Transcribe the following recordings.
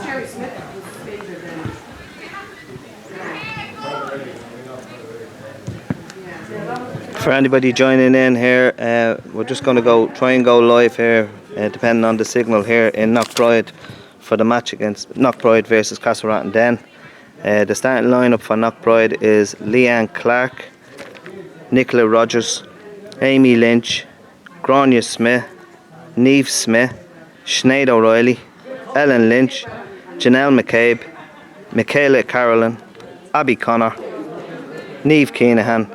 Jerry Smith was bigger than. For anybody joining in here, we're just going to try and go live here, depending on the signal here in Knockbride for the match against Knockbride versus Castlerahan Den. The starting lineup for Knockbride is Leanne Clark, Nicola Rogers, Amy Lynch, Grania Smith, Neve Smith, Sinead O'Reilly, Ellen Lynch, Janelle McCabe, Michaela Carolyn, Abby Connor, Neve Keenahan,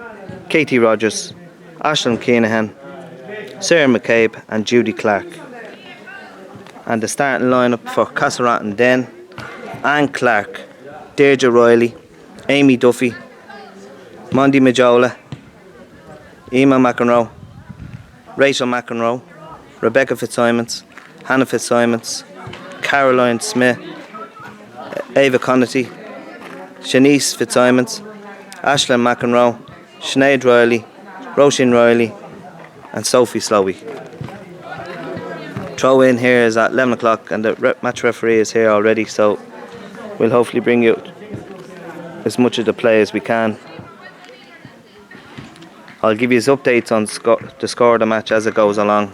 Katie Rogers, Ashlyn Keenahan, Sarah McCabe and Judy Clark. And the starting lineup for Castlerahan Den: Anne Clark, Deirdre Riley, Amy Duffy, Mondi Majola, Emma McEnroe, Rachel McEnroe, Rebecca Fitzsimons, Hannah Fitzsimons, Caroline Smith, Ava Connaty, Shanice Fitzsimons, Ashlyn McEnroe, Sinead Riley, Roisin Riley and Sophie Slowey. Throw in here is at 11 o'clock and the match referee is here already, so we'll hopefully bring you as much of the play as we can. I'll give you updates on the score of the match as it goes along.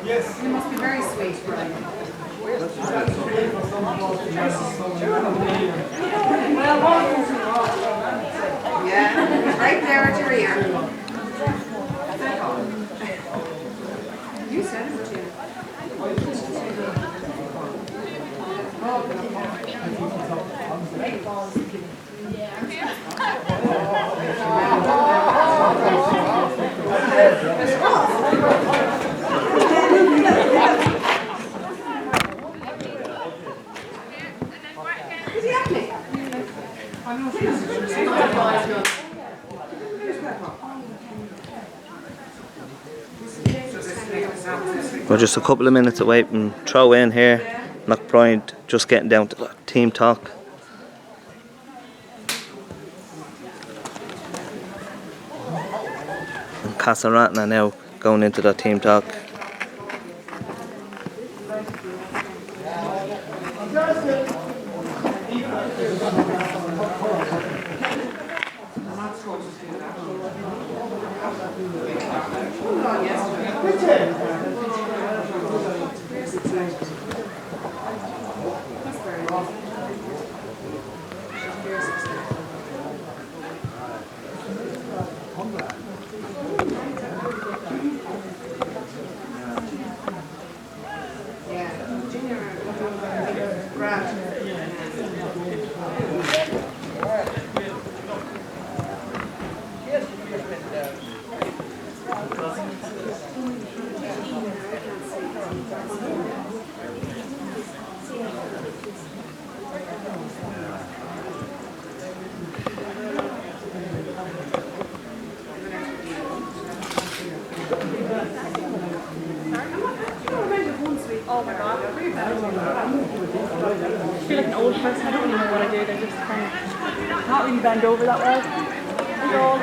Yes. You must be very sweet, Brian. Yeah, right there at your ear. You said it, too. We're just a couple of minutes away from throw in here. Knockbride just getting down to the team talk. And Castlerahan are now going into the team talk. Oh my god. I feel like an old person. I don't really know what I did. I just kind of not really bend over that well. At all.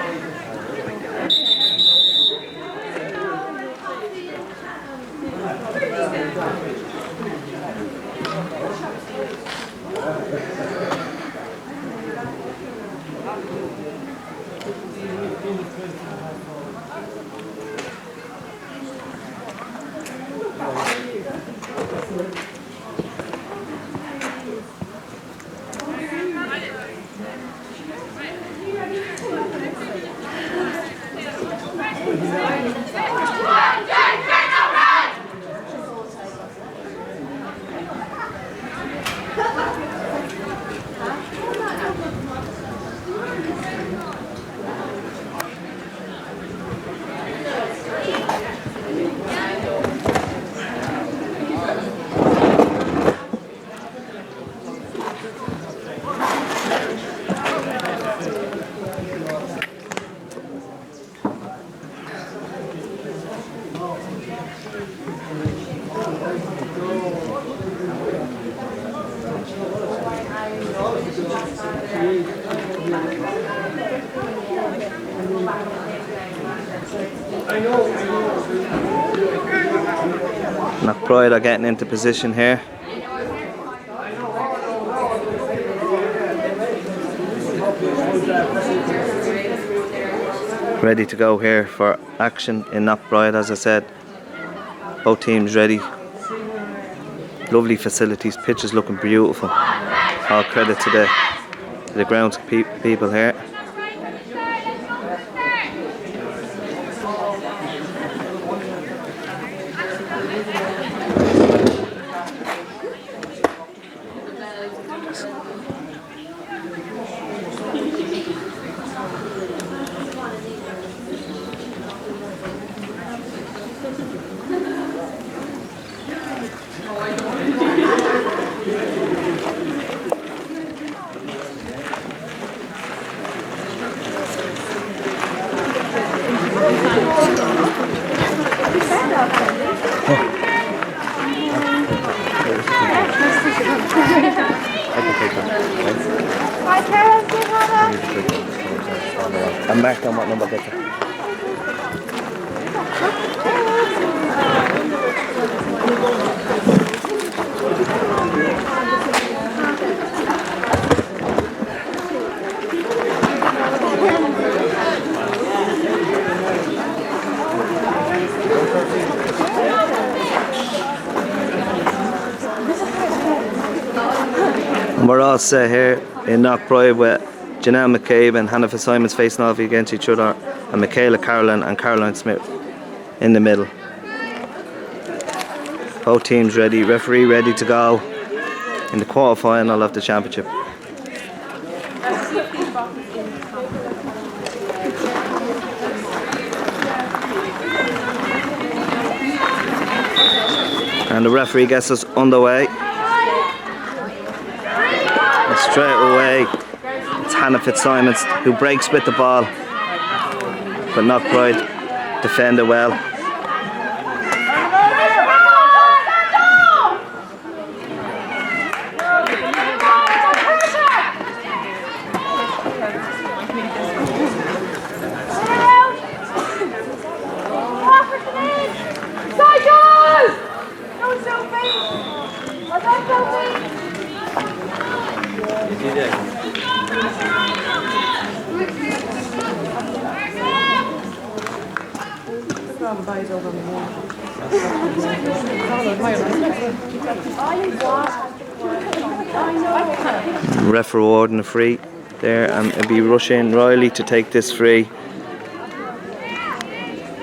Knockbride are getting into position here. Ready to go here for action in Knockbride, as I said. Both teams ready. Lovely facilities, pitch is looking beautiful. All credit to the grounds people here. I'm back on what number get it. And we're all set here in Knockbride with Janelle McCabe and Hannah Simons facing off against each other, and Michaela Carolan and Caroline Smith in the middle. Both teams ready, referee ready to go in the quarter final of the championship. And the referee gets us underway. And straight away, it's Hannah Fitzsimons who breaks with the ball, but Knockbride defend it well. Ref rewarding a free there, and it'll be rushing Riley to take this free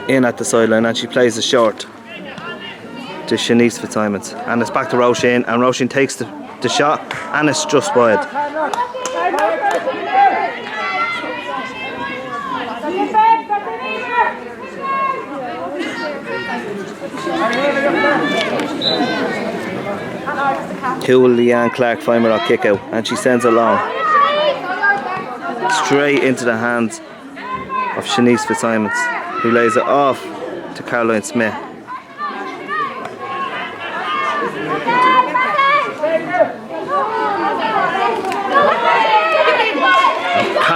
in at the sideline, and she plays the short to Shanice Fitzsimons, and it's back to Roisin, and Roisin takes the shot, and it's just wide. Cool Leanne Clark find her kick out, and she sends it long straight into the hands of Shanice Fitzsimons, who lays it off to Caroline Smith.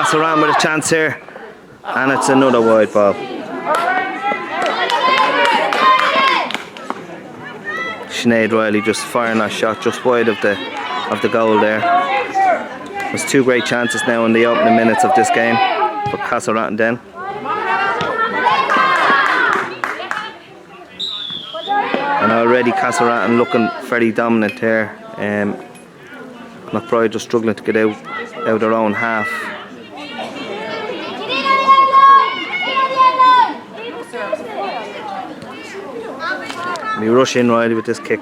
Castlerahan with a chance here, and it's another wide ball. Sinead Riley just firing that shot just wide of the goal there. There's two great chances now in the opening minutes of this game for Castlerahan Den. And already Castlerahan looking fairly dominant here. Knockbride just struggling to get out their own half. We rush in Riley with this kick.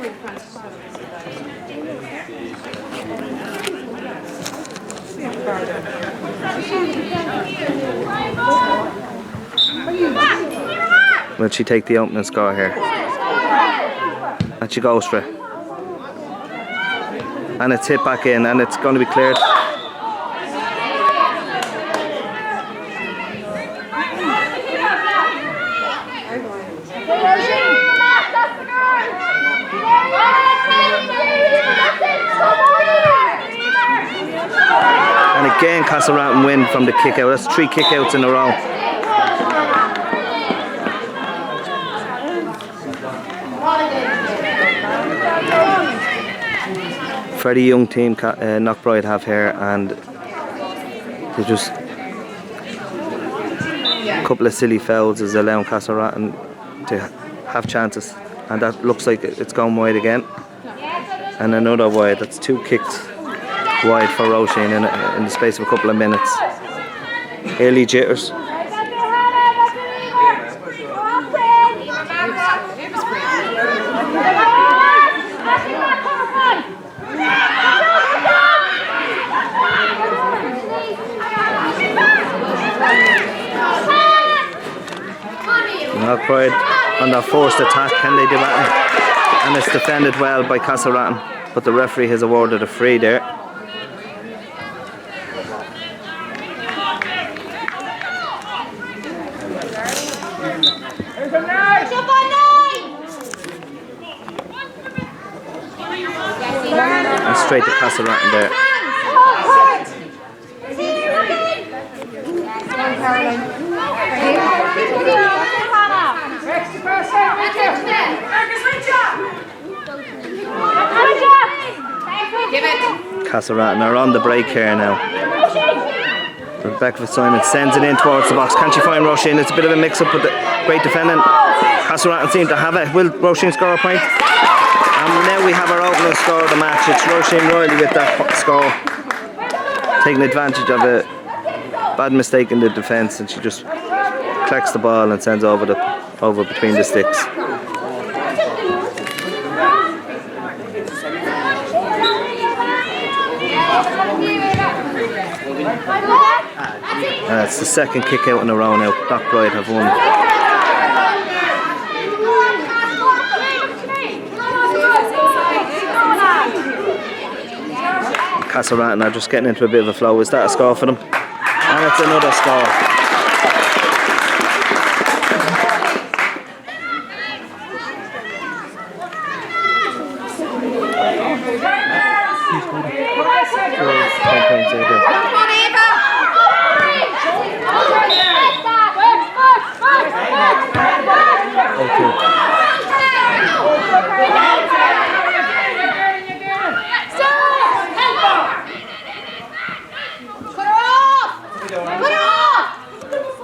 Will she take the opening score here? And she goes for it. And it's hit back in, and it's going to be cleared. And again Castlerahan win from the kick out. That's 3 kick outs in a row. Fairly young team Knockbride have here, and they just a couple of silly fouls is allowing Castlerahan to have chances, and that looks like it's going wide again. And another wide. That's 2 kicks wide for Roisin in the space of a couple of minutes. Early jitters. Knockbride on their forced attack, can they do that? And it's defended well by Castlerahan, but the referee has awarded a free there. And straight to Castlerahan there. Castlerahan are on the break here now. Rebecca Fitzsimon sends it in towards the box. Can she find Roisin? It's a bit of a mix-up, but great defending. Castlerahan seem to have it. Will Roisin score a point? And now we have our opening score of the match. It's Roisin Riley with that score, taking advantage of a bad mistake in the defence, and she just collects the ball and sends over between the sticks. And it's the second kick out in a row now. Knockbride have won. Castlerahan are just getting into a bit of a flow. Is that a score for them? And it's another score.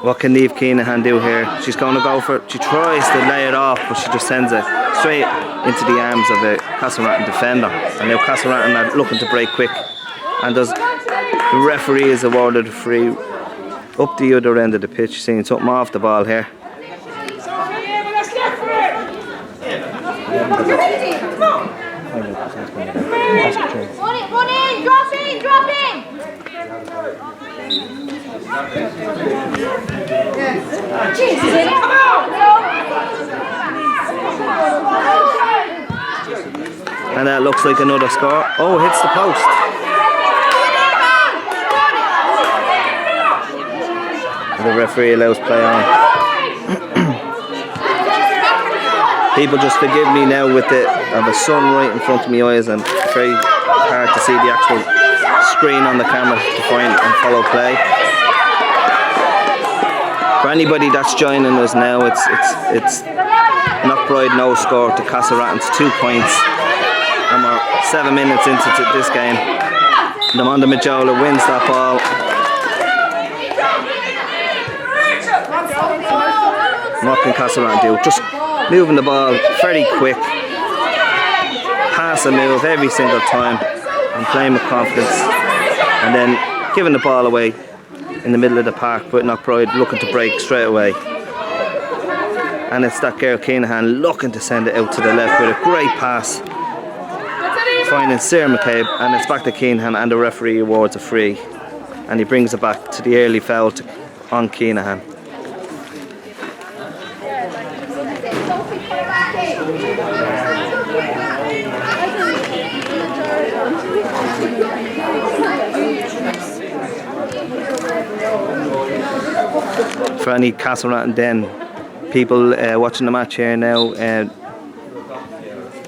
What can Niamh Keenahan do here? She's going to go for it. She tries to lay it off, but she just sends it straight into the arms of a Castlerahan defender. And now Castlerahan are looking to break quick. And the referee is awarded a free up the other end of the pitch. Seeing something off the ball here. Run in, drop in, drop in. And that looks like another score. Oh, hits the post. And the referee allows play on. People just forgive me now with I have a sun right in front of my eyes, and it's very hard to see the actual screen on the camera to find and follow play. For anybody that's joining us now, it's Knockbride no score to Castlerahan's 2 points. And we're 7 minutes into this game. The Monda Majola wins that ball. What can Castlerahan do? Just moving the ball very quick. Pass and move every single time. And playing with confidence. And then giving the ball away in the middle of the park, but Knockbride looking to break straight away. And it's that girl Keenahan looking to send it out to the left with a great pass. Finding Sarah McCabe, and it's back to Keenahan, and the referee awards a free. And he brings it back to the early foul on Keenahan. For any Castlerahan Den people watching the match here now,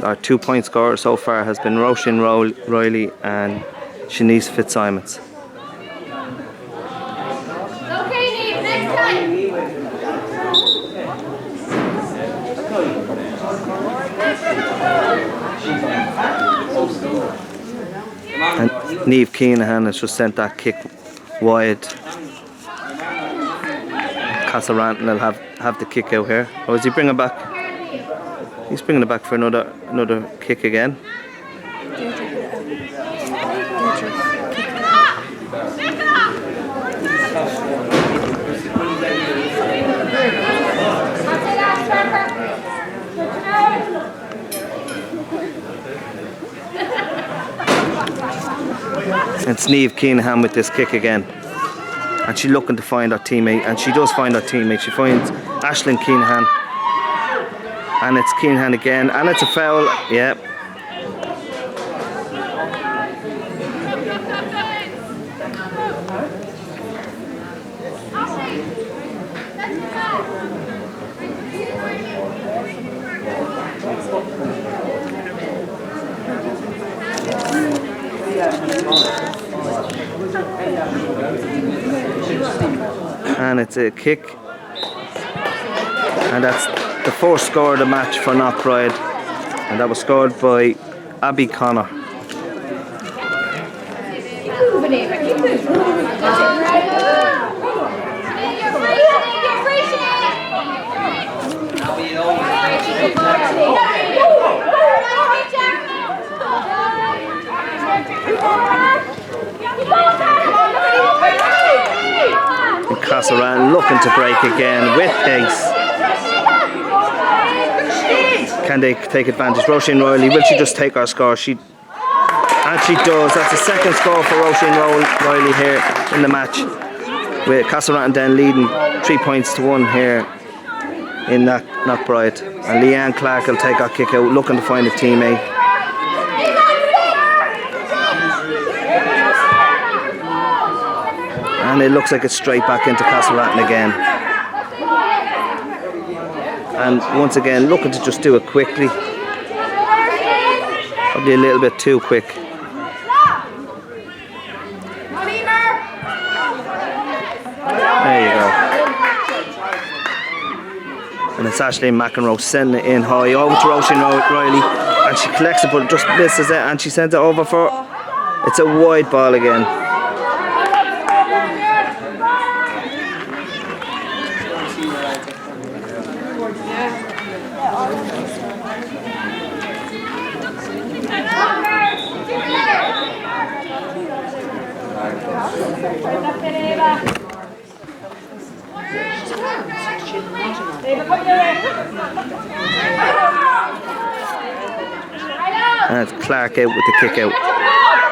our 2 point scorer so far has been Roisin Riley and Shanice Fitzsimons. And Niamh Keenahan has just sent that kick wide. Castlerahan will have the kick out here. Or is he bringing it back? He's bringing it back for another kick again. It's Niamh Keenahan with this kick again. And she's looking to find her teammate, and she does find her teammate. She finds Aisling Keenahan. And it's Keenahan again, and it's a foul, yeah. And it's a kick, and that's the first score of the match for Knockbride, and that was scored by Abby Connor. And Castlerahan looking to break again with pace. Can they take advantage? Roisin Riley, will she just take our score? And she does. That's the second score for Roisin Riley here in the match, with Castlerahan Den leading 3 points to 1 here in Knockbride. And Leanne Clark will take our kick out, looking to find a teammate. And it looks like it's straight back into Castlerahan again. And once again, looking to just do it quickly. Probably a little bit too quick. There you go. And it's Aisling McEnroe sending it in high over to Roisin Riley. And she collects it, but just misses it. And she sends it over for... It's a wide ball again. And it's Clark out with the kick out.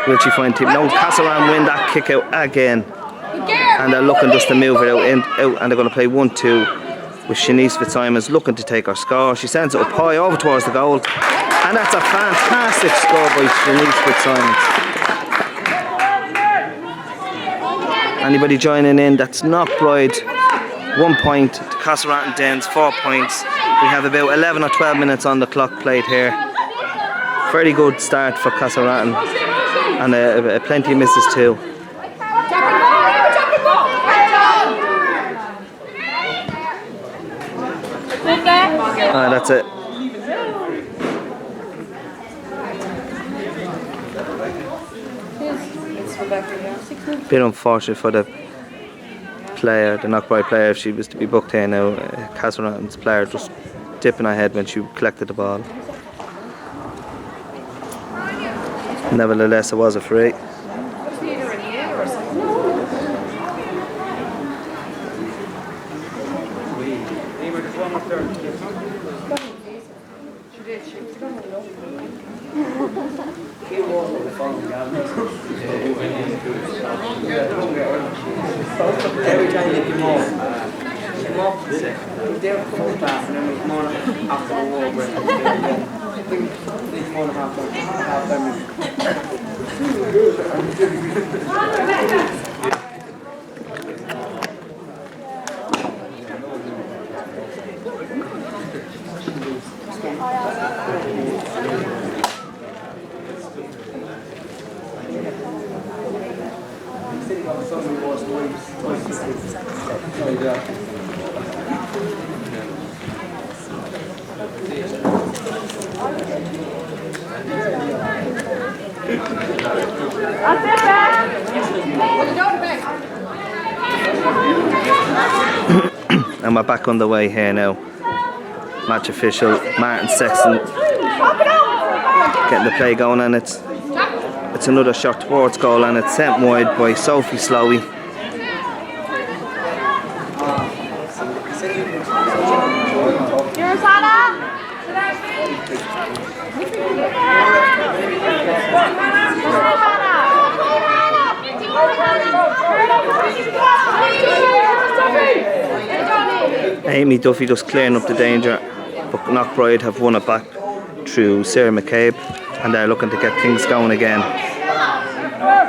Will she find team? No, Castlerahan win that kick out again. And they're looking just to move it out, and they're going to play 1-2 with Shanice Fitzsimons looking to take her score. She sends it up high over towards the goal. And that's a fantastic score by Shanice Fitzsimons. Anybody joining in? That's Knockbride 1 point to Castlerahan Den's 4 points. We have about 11 or 12 minutes on the clock played here. Very good start for Castlerahan, and plenty of misses too. That's it. Bit unfortunate for the player, the Knockbride player, if she was to be booked here now. Castlerahan's player just dipping her head when she collected the ball. Nevertheless, it was a free. Every time they came off, they were full back and then we come on after the war break. They come on half time. And we're back on the way here now. Match official Martin Sexton getting the play going, and it's another shot towards goal, and it's sent wide by Sophie Slowey. Amy Duffy just clearing up the danger, but Knockbride have won it back through Sarah McCabe, and they're looking to get things going again.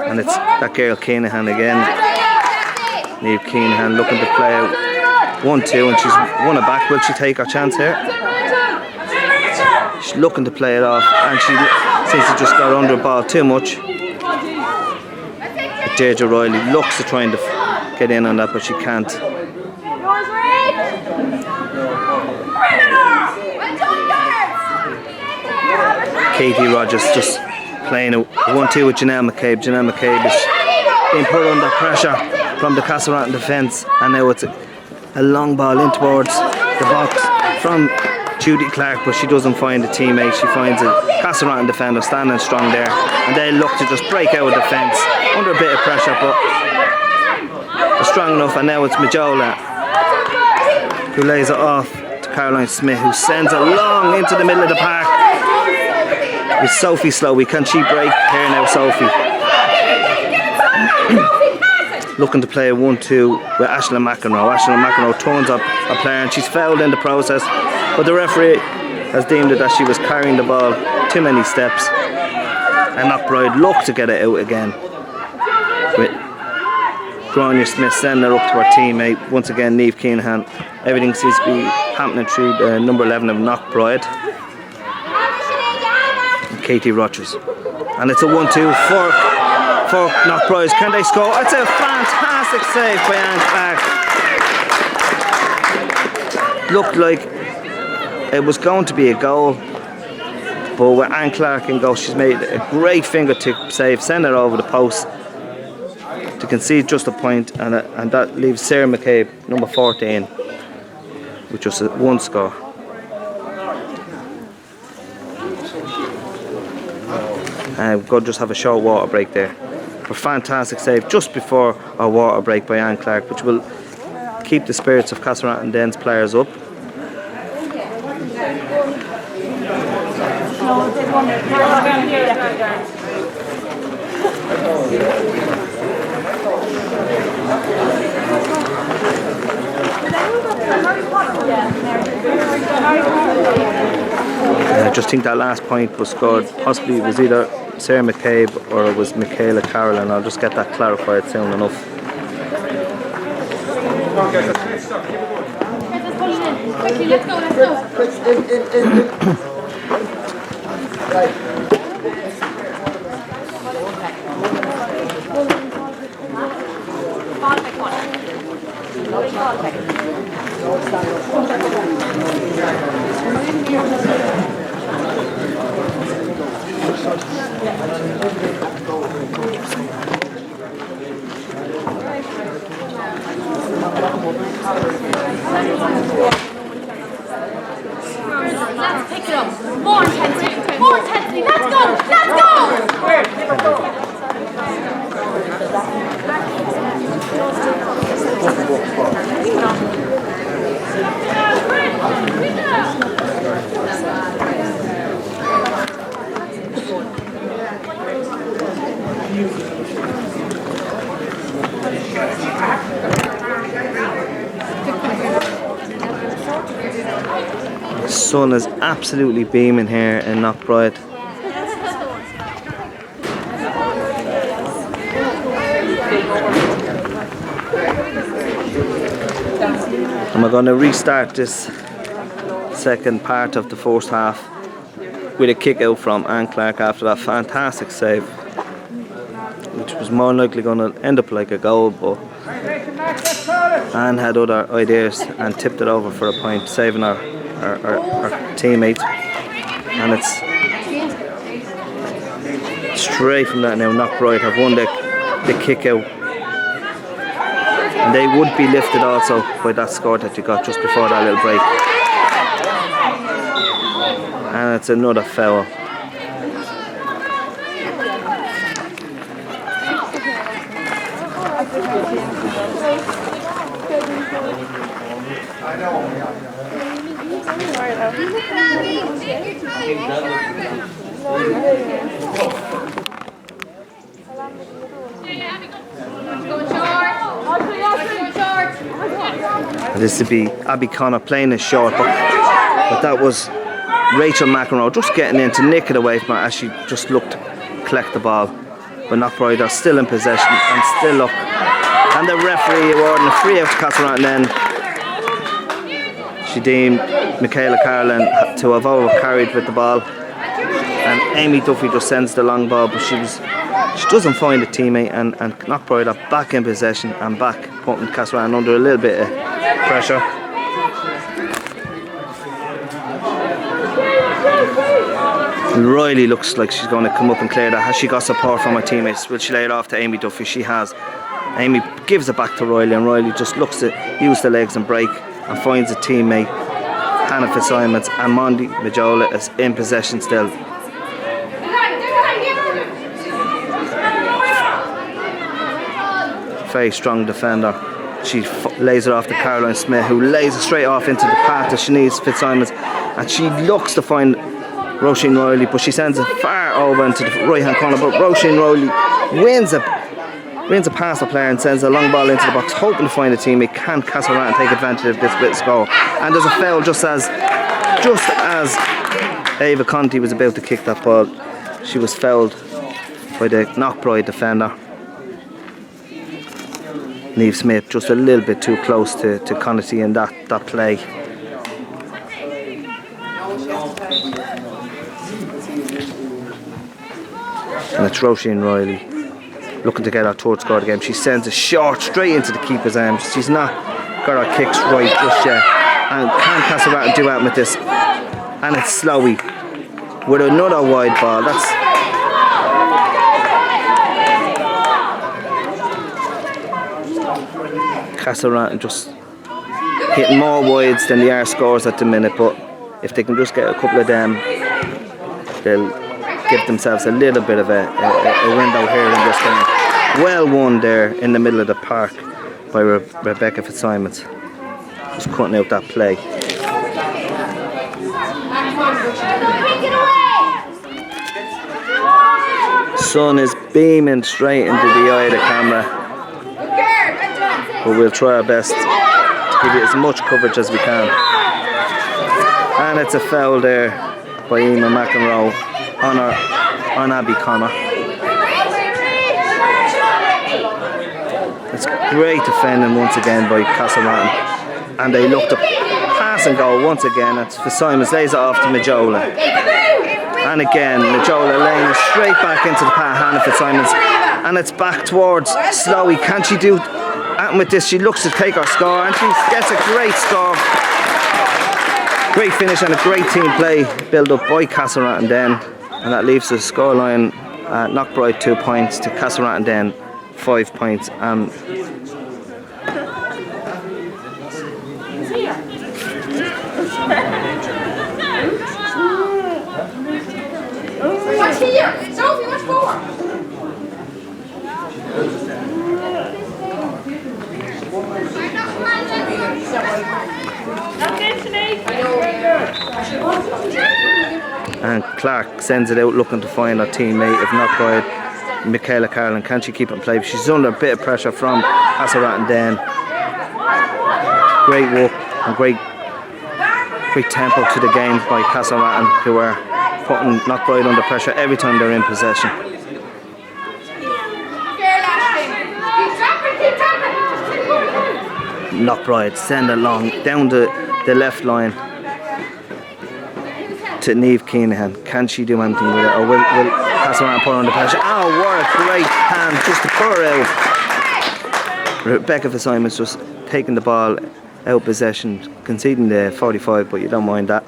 And it's that girl Keenahan again, Niamh Keenahan, looking to play out 1-2, and she's won it back. Will she take her chance here? She's looking to play it off, and she seems to just got under the ball too much. But Deirdre Riley looks to trying to get in on that, but she can't. Katie Rogers just playing a 1-2 with Janelle McCabe. Janelle McCabe is being put under pressure from the Castlerahan defence, and now it's a long ball in towards the box from Judy Clark, but she doesn't find a teammate. She finds a Castlerahan defender standing strong there, and they look to just break out of defence under a bit of pressure, but they're strong enough. And now it's Majola who lays it off to Caroline Smith, who sends it long into the middle of the park with Sophie Slowey. Can she break here now, Sophie? Looking to play a 1-2 with Aisling McEnroe. Aisling McEnroe turns up a player, and she's fouled in the process, but the referee has deemed it that she was carrying the ball too many steps, and Knockbride look to get it out again with Grania Smith sending her up to her teammate. Once again, Niamh Keenahan. Everything seems to be happening through the number 11 of Knockbride, Katie Rogers, and it's a 1-2 for Knockbride. Can they score? It's a fantastic save by Anne Clark. Looked like it was going to be a goal, but with Anne Clark in goal, she's made a great fingertip save, send it over the post to concede just a point, and that leaves Sarah McCabe, number 14, with just one score. We've got to just have a short water break there. A fantastic save just before our water break by Anne Clark, which will keep the spirits of Castlerahan Den's players up. I just think that last point was scored, possibly it was either Sarah McCabe or it was Michaela Carolyn. I'll just get that clarified soon enough. Quickly, let's go. Let's pick it up. More intensity. More intensity. Let's go. Let's go. The sun is absolutely beaming here in Knockbride. And we're going to restart this second part of the first half with a kick out from Anne Clark after that fantastic save, which was more likely going to end up like a goal, but Anne had other ideas and tipped it over for a point, saving her teammate. And it's straight from that now. Knockbride have won the kick out, and they would be lifted also by that score that you got just before that little break. And it's another foul. This would be Abby Connor playing it short, but that was Rachel McEnroe just getting in to nick it away from her as she just looked to collect the ball. But Knockbride are still in possession and still up. And the referee awarding a free out to Castlerahan Denn. She deemed Michaela Carlin to have overcarried with the ball. And Amy Duffy just sends the long ball, but she doesn't find a teammate, and Knockbride are back in possession and back putting Castlerahan under a little bit of pressure. And Riley looks like she's going to come up and clear that. Has she got support from her teammates? Will she lay it off to Amy Duffy? She has. Amy gives it back to Riley, and Riley just looks to use the legs and break and finds a teammate, Hannah Fitzsimons, and Mondi Majola is in possession still. Very strong defender. She lays it off to Caroline Smith, who lays it straight off into the path to Shanice Fitzsimons, and she looks to find Roisin Riley, but she sends it far over into the right hand corner. But Roisin Riley wins a pass the player and sends a long ball into the box, hoping to find a teammate. Can Castlerahan take advantage of this bit of score? And there's a foul just as Ava Conti was about to kick that ball. She was fouled by the Knockbride defender. Niamh Smith just a little bit too close to Connaughty in that play. And it's Roisin Riley looking to get her third score of the game. She sends a short straight into the keeper's arms. She's not got her kicks right just yet. And can Castlerahan do out with this? And it's Slowey with another wide ball. That's Castlerahan just hitting more wides than they are scores at the minute, but if they can just get a couple of them, they'll give themselves a little bit of a window here in this game. Well won there in the middle of the park by Rebecca Fitzsimons. Just cutting out that play. Sun is beaming straight into the eye of the camera, but we'll try our best to give you as much coverage as we can. And it's a foul there by Emma McEnroe on Abby Connor. It's great defending once again by Castlerahan, and they look to pass and goal once again. It's Fitzsimons lays it off to Majola, and again Majola laying it straight back into the path, Hannah Fitzsimons, and it's back towards Slowey. Can she do And with this, she looks to take her score, and she gets a great score. Great finish and a great team play built up by Castlerahan Den, and that leaves the scoreline at Knockbride 2 points to Castlerahan Den 5 points. And What's here? Sophie, what's for? And Clark sends it out looking to find her teammate of Knockbride, Michaela Carlin. Can she keep it in play? She's under a bit of pressure from Castlerahan Den. Great work and great tempo to the game by Castlerahan, who are putting Knockbride under pressure every time they're in possession. Knockbride send it long down the left line to Niamh Keenahan. Can she do anything with it, or will Castlerahan put her under pressure? Oh, what a great hand just to put her out. Rebecca Fitzsimon's just taking the ball out of possession, conceding the 45, but you don't mind that.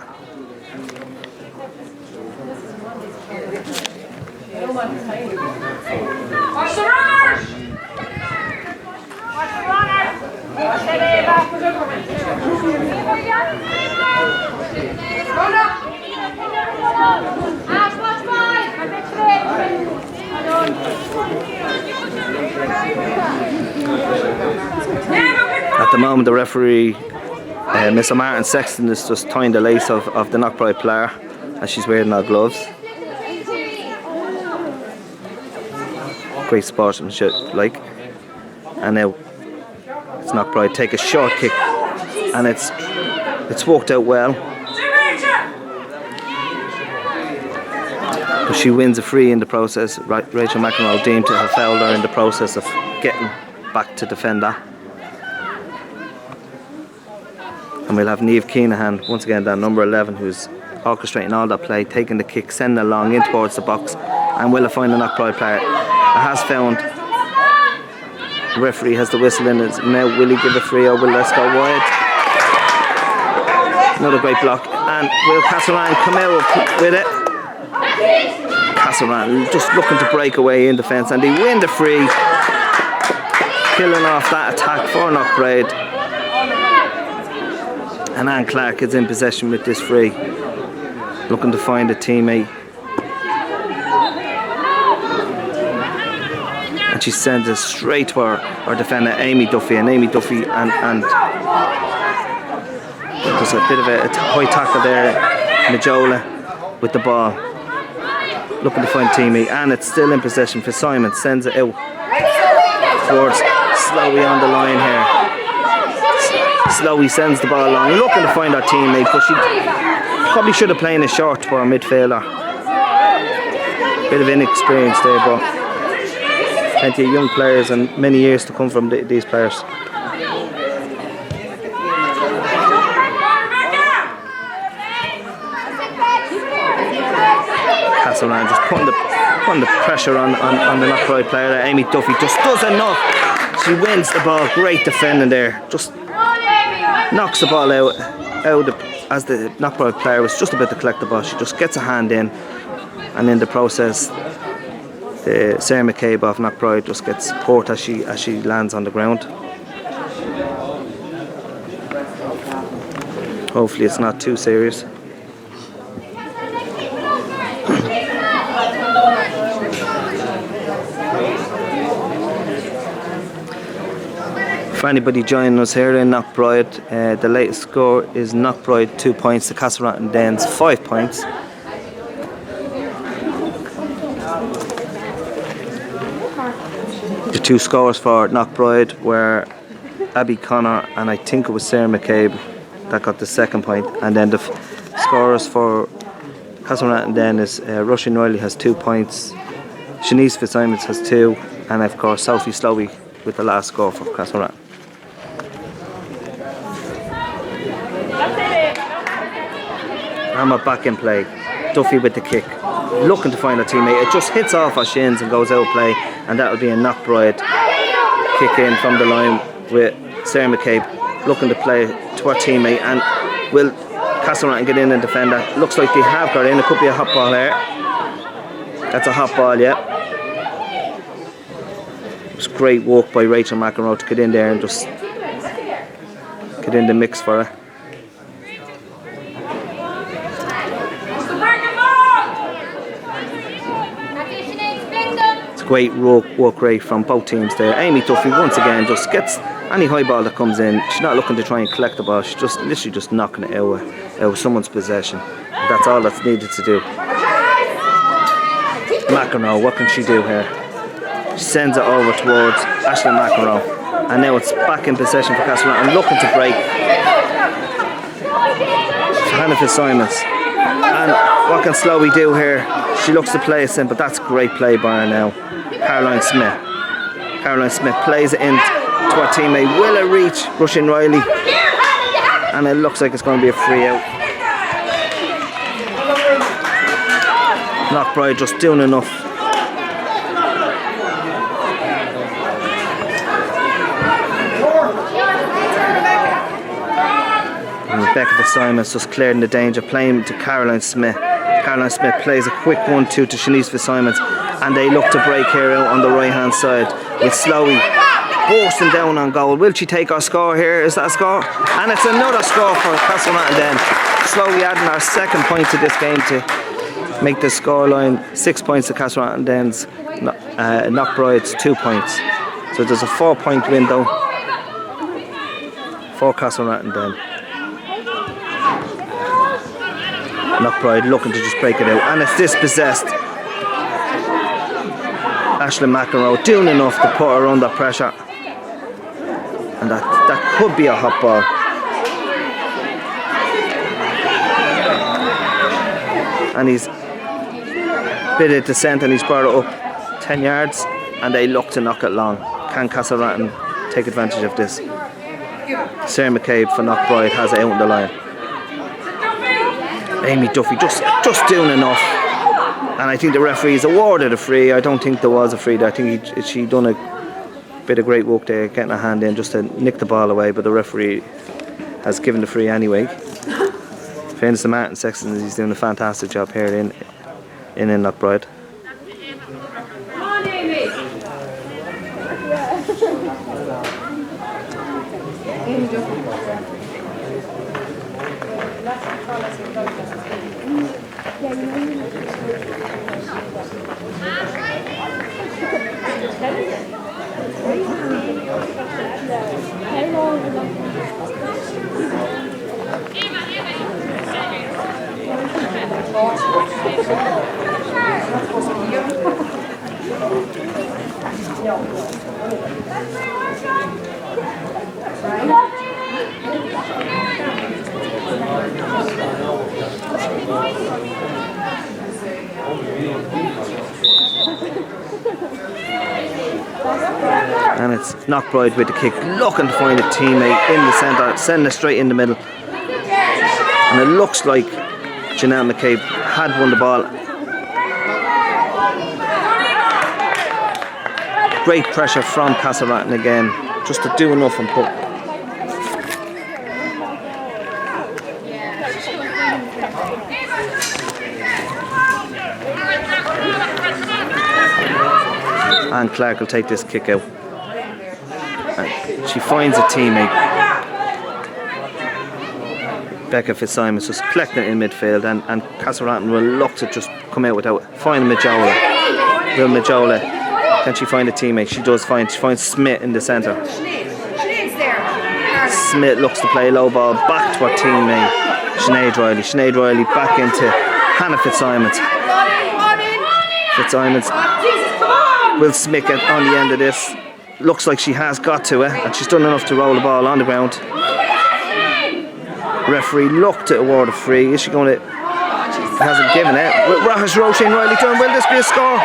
Watch the runners! Watch the runners! Run up! Ash, watch mine! At the moment, the referee, Mr. Martin Sexton, is just tying the lace of the Knockbride player as she's wearing her gloves. Great sportsmanship, like. And now it's Knockbride take a short kick, and it's worked out well. But she wins a free in the process. Rachel McEnroe deemed to have fouled her in the process of getting back to defend that. And we'll have Niamh Keenahan, once again, that number 11, who's orchestrating all that play, taking the kick, sending it along in towards the box, and will find the Knockbride player. It has found. The referee has the whistle in it. Now will he give a free, or will this go wide? Another great block. And will Castlerahan come out with it? Castlerahan just looking to break away in defence, and they win the free, killing off that attack for Knockbride. And Anne Clark is in possession with this free, looking to find a teammate. And she sends it straight to her defender, Amy Duffy. And Amy Duffy and there's a bit of a high tackle there, Majola with the ball, looking to find a teammate. And it's still in possession for Simon. Sends it out towards Slowey on the line here. Slowey sends the ball along, looking to find her teammate, but she probably should have played a short for a midfielder. Bit of inexperience there, but plenty of young players and many years to come from these players. Castlerahan just putting the pressure on the Knockbride player. Amy Duffy just does enough. She wins the ball. Great defending there. Just knocks the ball out as the Knockbride player was just about to collect the ball. She just gets a hand in, and in the process, Sarah McCabe of Knockbride just gets support as she lands on the ground. Hopefully it's not too serious. For anybody joining us here in Knockbride, the latest score is Knockbride 2 points to Castlerahan Den's 5 points. The two scores for Knockbride were Abby Connor and I think it was Sarah McCabe that got the second point, and then the scorers for Castlerahan Den is Russian Riley has 2 points, Shanice Fitzsimons has 2, and of course Sophie Slowey with the last score for Castlerahan. And we're back in play. Duffy with the kick, looking to find a teammate. It just hits off her shins and goes out of play, and that'll be a Knockbride kick in from the line with Sarah McCabe looking to play to her teammate, and will Castlerahan get in and defend that? Looks like they have got in. It could be a hot ball there. That's a hot ball, yeah. It was great work by Rachel McEnroe to get in there and just get in the mix for her. It's great work rate from both teams there. Amy Duffy once again just gets any high ball that comes in. She's not looking to try and collect the ball. She's just literally just knocking it out of someone's possession. That's all that's needed to do. McEnroe, what can she do here? She sends it over towards Ashley McEnroe, and now it's back in possession for Castlerahan and looking to break. Hannah Fitzsimons, and what can Slowey do here? She looks to play it in, but that's great play by her now. Caroline Smith. Caroline Smith plays it in to her teammate. Will it reach Rushing Riley? And it looks like it's going to be a free out. Knockbride just doing enough. And Rebecca Fitzsimons just clearing the danger, playing to Caroline Smith. Caroline Smith plays a quick 1-2 to Shanice Fitzsimons, and they look to break here out on the right hand side with Slowey bursting down on goal. Will she take our score here? Is that a score? And it's another score for Castlerahan Denn. Slowey adding our second point to this game to make the scoreline 6 points to Castlerahan Den's, Knockbride's 2 points. So there's a 4-point window for Castlerahan Den. Knockbride looking to just break it out, and it's dispossessed. Ashley McEnroe doing enough to put her under pressure, and that could be a hot ball. And he's bit of descent and he's brought it up 10 yards, and they look to knock it long. Can Castlerahan take advantage of this? Sarah McCabe for Knockbride has it out on the line. Amy Duffy just doing enough, and I think the referee's awarded a free. I don't think there was a free there. I think she done a bit of great work there, getting a hand in just to nick the ball away, but the referee has given the free anyway. Fairness to Martin Sexton, he's doing a fantastic job here in Knockbride. And it's Knockbride with the kick, looking to find a teammate in the centre, sending it straight in the middle. And it looks like Janelle McCabe had won the ball. Great pressure from Castlerahan again, just to do enough and put. And Clark will take this kick out. And she finds a teammate. Becca Fitzsimons just collecting it in midfield, and Castlerahan will look to just come out without it. Find Majola. Will Majola, can she find a teammate? She does find, she finds Smith in the centre. Smith looks to play low ball back to her teammate, Sinead Riley. Sinead Riley back into Hannah Fitzsimons. Fitzsimons. Will Smith get on the end of this? Looks like she has got to it, and she's done enough to roll the ball on the ground. Referee looked to award a free. Is she going to? He hasn't given it. What has Roisin Riley done? Will this be a score?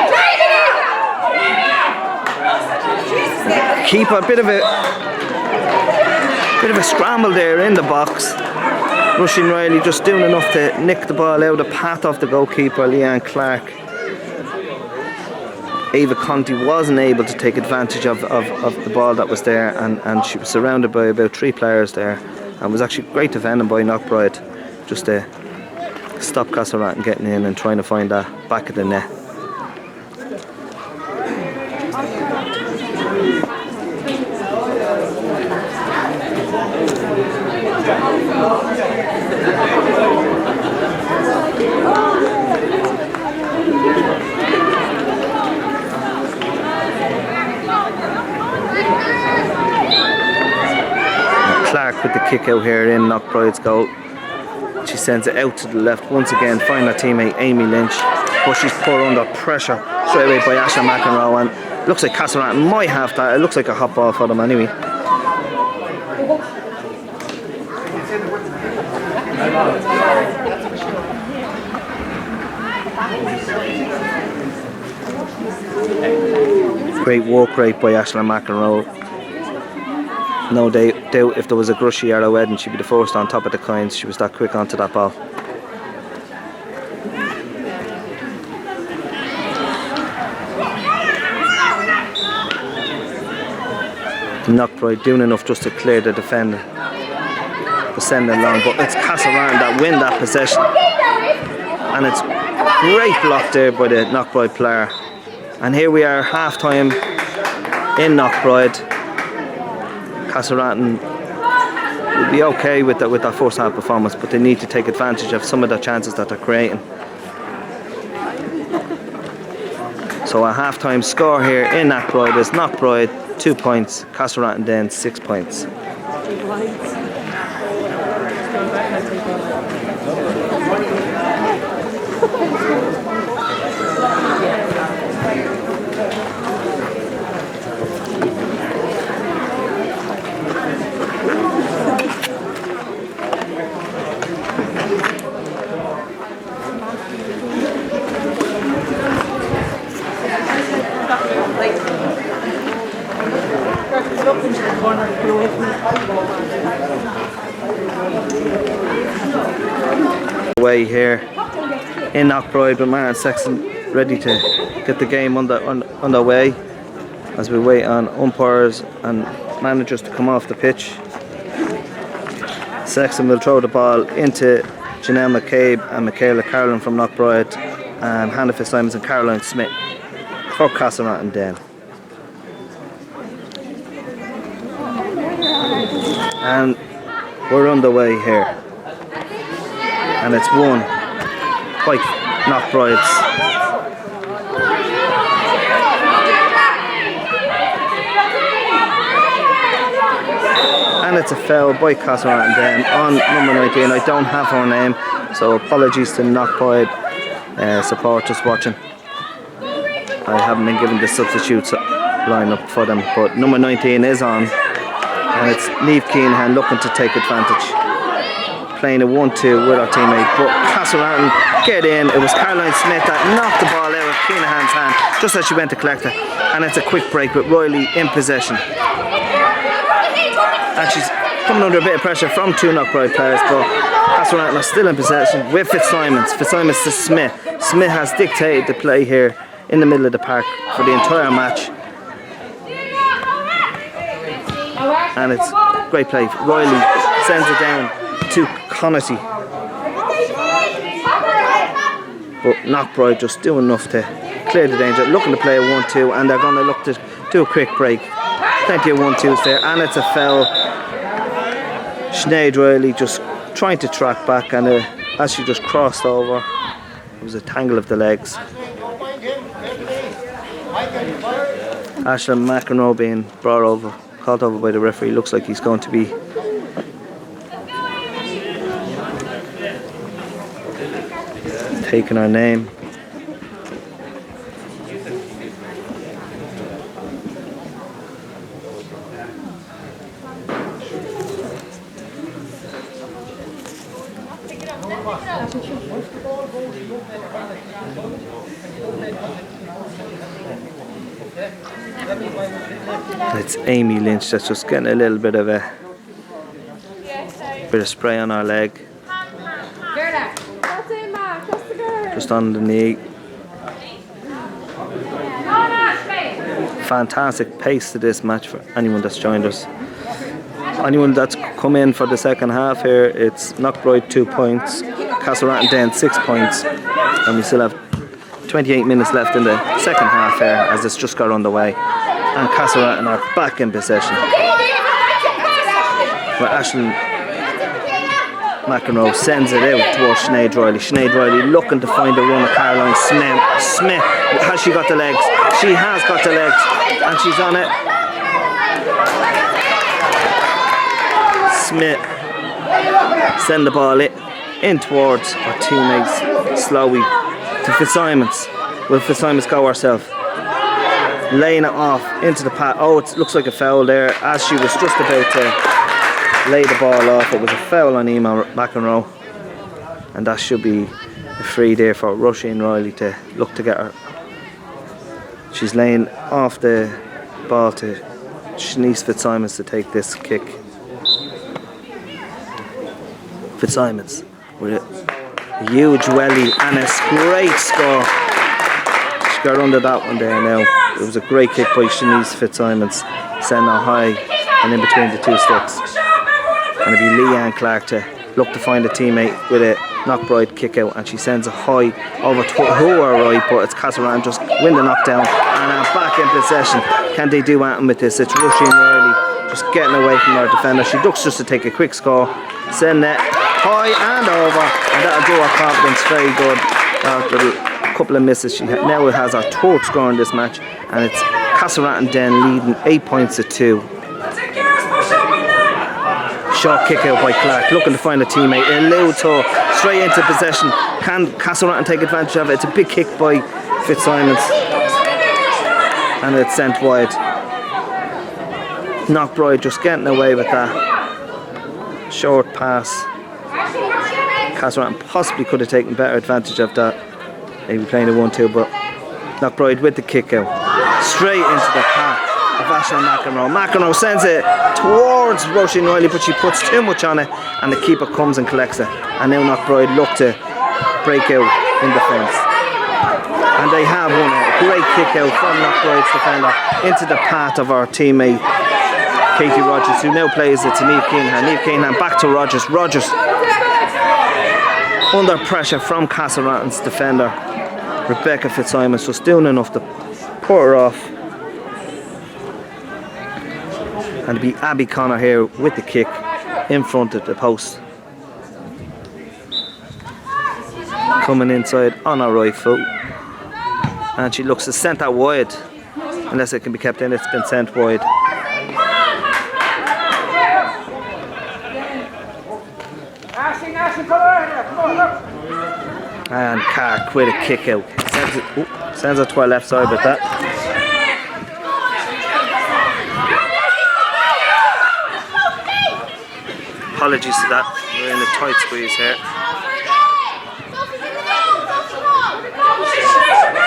Keep a bit of a scramble there in the box. Roisin Riley just doing enough to nick the ball out of the path of the goalkeeper, Leanne Clark. Ava Conti wasn't able to take advantage of the ball that was there, and she was surrounded by about 3 players there, and was actually great defending by Knockbride, just to stop Castlerahan getting in and trying to find that back of the net. Clark with the kick out here in Knockbride's goal. She sends it out to the left once again, find her teammate Amy Lynch, but she's put under pressure straight away by Asha McEnroe, and looks like Castlerahan might have that. It looks like a hot ball for them anyway. Great walk rate by Ashla McEnroe. No doubt if there was a grushy at her wedding, she'd be the first on top of the coins. She was that quick onto that ball. Knockbride doing enough just to clear the defender, to send it long, but it's Castlerahan that win that possession, and it's great block there by the Knockbride player. And here we are, half time in Knockbride. Castlerahan will be okay with that first half performance, but they need to take advantage of some of the chances that they're creating. So a half-time score here in Knockbride is Knockbride 2 points, Castlerahan Denn 6 points. Away here in Knockbride, but Mara and Sexton ready to get the game underway as we wait on umpires and managers to come off the pitch. Sexton will throw the ball into Janelle McCabe and Michaela Carolyn from Knockbride, and Hannah Simons and Caroline Smith for Castlerahan Denn. And we're underway here, and it's won by Knockbride's. And it's a foul by Castlerahan Denn on number 19. I don't have her name, so apologies to Knockbride supporters watching. I haven't been given the substitutes lineup for them, but number 19 is on, and it's Niamh Keenahan looking to take advantage, playing a 1-2 with our teammate, but Castlerahan get in. It was Caroline Smith that knocked the ball out of Keenahan's hand just as she went to collect it, and it's a quick break with Riley in possession. And she's coming under a bit of pressure from 2 Knockbride players, but Castlerahan are still in possession with Fitzsimons. Fitzsimons to Smith. Smith has dictated the play here in the middle of the park for the entire match. And it's great play. Riley sends it down to Connaughty. But Knockbride just do enough to clear the danger. Looking to play a 1-2, and they're going to look to do a quick break. Plenty of 1-2s there, and it's a foul. Sinead Riley just trying to track back, and as she just crossed over, it was a tangle of the legs. Ashla McEnroe being brought over, called over by the referee. Looks like he's going to be taking her name. It's Amy Lynch that's just getting a little bit of spray on her leg, just on the knee. fantastic pace to this match for anyone that's joined us. Anyone that's come in for the second half here, it's Knockbride 2 points, Castlerahan Denn 6 points, and we still have 28 minutes left in the second half here as it's just got underway. And Castlerahan are back in possession. But Ashton McEnroe sends it out towards Sinead Riley. Sinead Riley looking to find a run of Caroline Smith. Has she got the legs? She has got the legs, and she's on it. Smith send the ball in towards our teammates slowly to Fitzsimons. Will Fitzsimons go herself? Laying it off into the path. Oh, it looks like a foul there as she was just about to lay the ball off. It was a foul on Emma McEnroe, and that should be a free there for Roisin Riley to look to get her. She's laying off the ball to Shanice Fitzsimons to take this kick. Fitzsimons with a huge welly and a great score. She got under that one there now. It was a great kick by Shanice Fitzsimons, sending her high and in between the two sticks. And it'll be Leanne Clark to look to find a teammate with a Knockbride kick out, and she sends a high over to her right, but it's Castlerahan just win the knockdown and are back in possession. Can they do anything with this? It's Roisin Riley just getting away from her defender. She looks just to take a quick score, send it high and over, and that'll do her confidence very good. After a couple of misses, she now has her third score in this match, and it's Castlerahan Denn leading 8 points to 2. Short kick out by Clark, looking to find a teammate. Eludes her straight into possession. Can Castlerahan take advantage of it? It's a big kick by Fitzsimons, and it's sent wide. Knockbride just getting away with that short pass. Castlerahan possibly could have taken better advantage of that, maybe playing a 1-2, but Knockbride with the kick out straight into the path of Ashton McEnroe. McEnroe sends it towards Roisin Riley, but she puts too much on it, and the keeper comes and collects it. And now Knockbride look to break out in defence, and they have won it. A great kick out from Knockbride's defender into the path of our teammate Katie Rogers, who now plays it to Niamh Keenan. Niamh Keenan back to Rogers. Rogers under pressure from Castlerahan's defender Rebecca Fitzsimons, just doing enough to put her off. And it'll be Abby Connor here with the kick in front of the post. Coming inside on her right foot, and she looks to send that wide. Unless it can be kept in, it's been sent wide. And Clark with a kick out. Sends it to our left side with that. Apologies to that. We're in a tight squeeze here.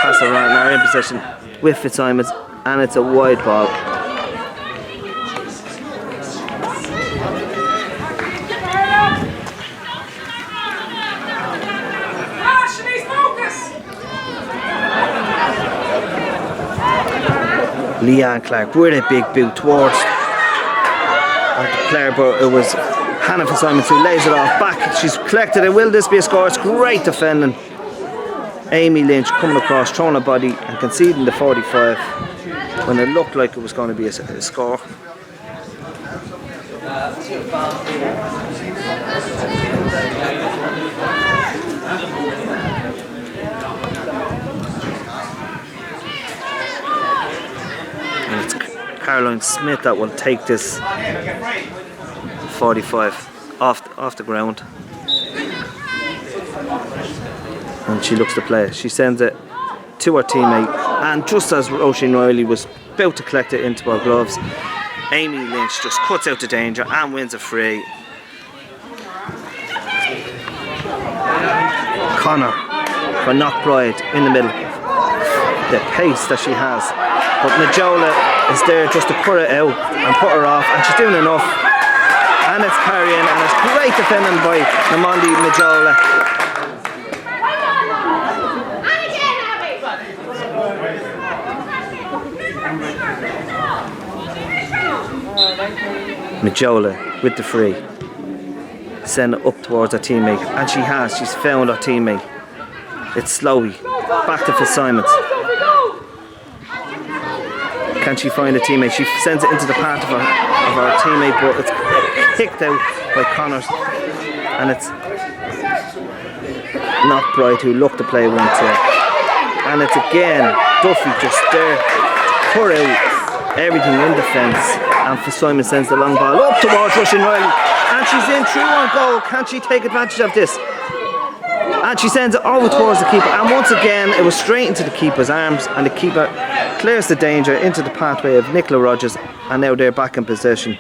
Castlerahan are in possession with Fitzsimons, and it's a wide ball. Leanne Clark with a big boot towards the player, but it was Hannah Fitzsimons who lays it off back. She's collected it. Will this be a score? It's great defending. Amy Lynch coming across, throwing a body and conceding the 45 when it looked like it was going to be a score. And it's Caroline Smith that will take this 45 off the ground. And she looks to play. She sends it to her teammate, and just as Roisin Riley was about to collect it into her gloves, Amy Lynch just cuts out the danger and wins a free. Connor for Knockbride in the middle. The pace that she has, but Majola is there just to cut it out and put her off, and she's doing enough. And it's carrying, and it's great defending by Namondi Majola. Majola with the free. Send it up towards her teammate. And she's found her teammate. It's Slowey. Back to Fitzsimons. Can she find a teammate? She sends it into the path of her teammate, but it's kicked out by Connors. And it's Knockbride who look to play 1-2. And it's again Duffy just there to pour out everything in defence. And Fitzsimons sends the long ball up towards Rushing Riley. And she's in through on goal. Can she take advantage of this? And she sends it over towards the keeper. And once again, it was straight into the keeper's arms. And the keeper clears the danger into the pathway of Nicola Rogers. And now they're back in possession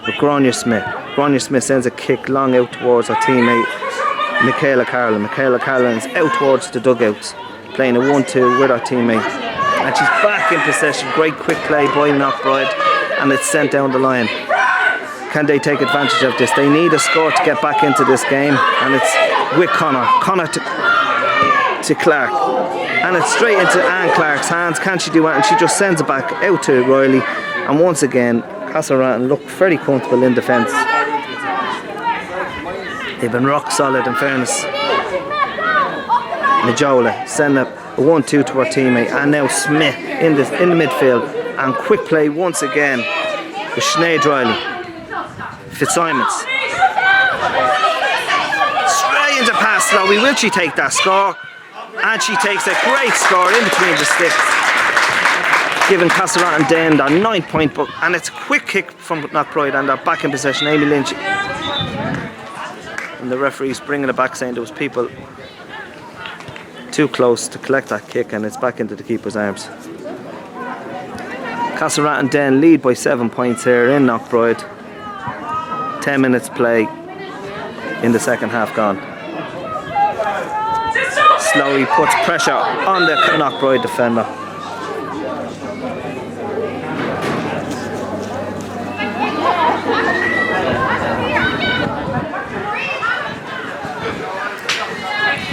with Grania Smith. Grania Smith sends a kick long out towards her teammate, Michaela Carlin. Michaela Carlin is out towards the dugouts, playing a 1-2 with her teammate. And she's back in possession. Great quick play by Knockbride. And it's sent down the line. Can they take advantage of this? They need a score to get back into this game, and it's with Connor to Clark, and it's straight into Anne Clark's hands. Can she do it? And she just sends it back out to Riley, and once again Castlerahan look very comfortable in defence. They've been rock solid in fairness. Majola send a 1-2 to her teammate, and now Smith in the midfield, and quick play once again with Sinead Riley. Fitzsimons. Straight into pass Slowey. Will she take that score? And she takes a great score in between the sticks, giving Castlerahan Den their 9-point book. And it's a quick kick from Knockbride, and they're back in possession. Amy Lynch. And the referee's bringing it back, saying there was people too close to collect that kick, and it's back into the keeper's arms. Castlerahan Den lead by 7 points here in Knockbride. 10 minutes play in the second half gone. Slowey puts pressure on the Knockbride defender.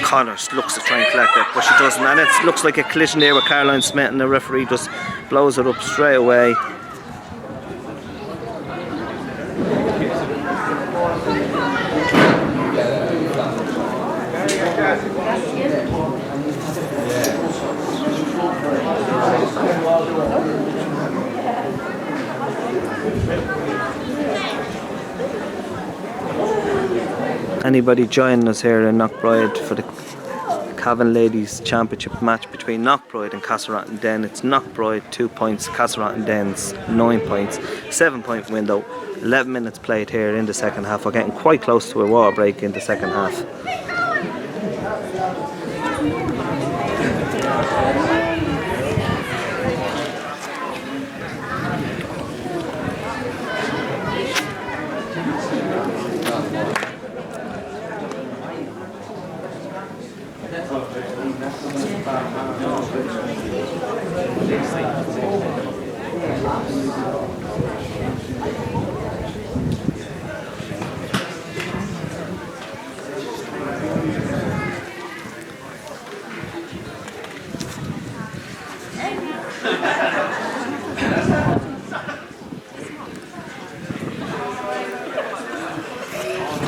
Connors looks to try and collect it, but she doesn't, and it looks like a collision there with Caroline Smith, and the referee just blows it up straight away. Anybody joining us here in Knockbride for the Cavan Ladies Championship match between Knockbride and Castlerahan Den? It's Knockbride 2 points, Castlerahan Den's 9 points, 7-point window, 11 minutes played here in the second half. We're getting quite close to a water break in the second half.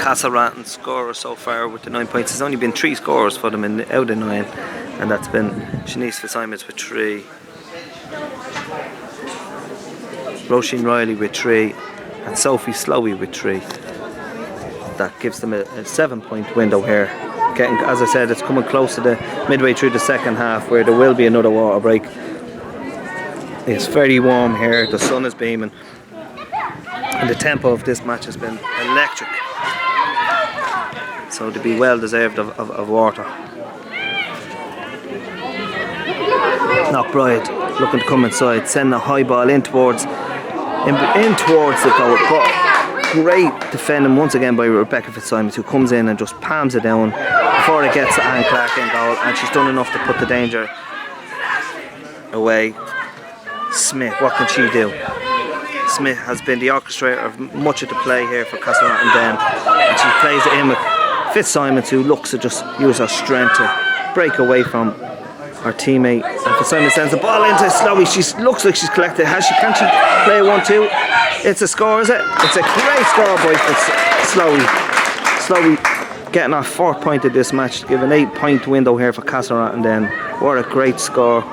Castlerahan scorer so far with the 9 points. There's only been 3 scorers for them out of 9, and that's been Shanice Fitzsimons with 3, Roisin Riley with 3, and Sophie Slowey with 3. That gives them a 7-point window here. Getting, as I said, it's coming close to the midway through the second half, where there will be another water break. It's very warm here, the sun is beaming, and the tempo of this match has been electric. So to be well deserved of water. Knockbride looking to come inside, send a high ball in towards the goal. But great defending once again by Rebecca Fitzsimons, who comes in and just palms it down before it gets to Anne Clark in goal, and she's done enough to put the danger away. Smith, what can she do? Smith has been the orchestrator of much of the play here for Castlerahan Den, and she plays it in with Fitzsimons, who looks to just use her strength to break away from Our teammate, and Simon sends the ball into Slowey. She looks like she's collected. Can't she play 1-2? It's a score, is it? It's a great score by Slowey. Slowey getting our 4th point of this match, to give an 8-point window here for Castlerahan Denn. What a great score,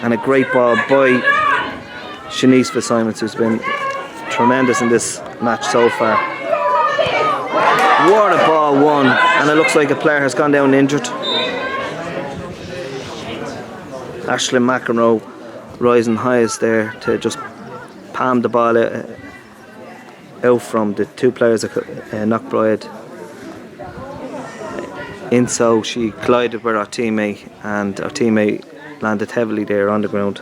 and a great ball by Shanice Fitzsimons, who's been tremendous in this match so far. What a ball won, and it looks like a player has gone down injured. Ashlyn McEnroe rising highest there to just palm the ball out from the 2 players of Knockbride. So she collided with our teammate, and our teammate landed heavily there on the ground.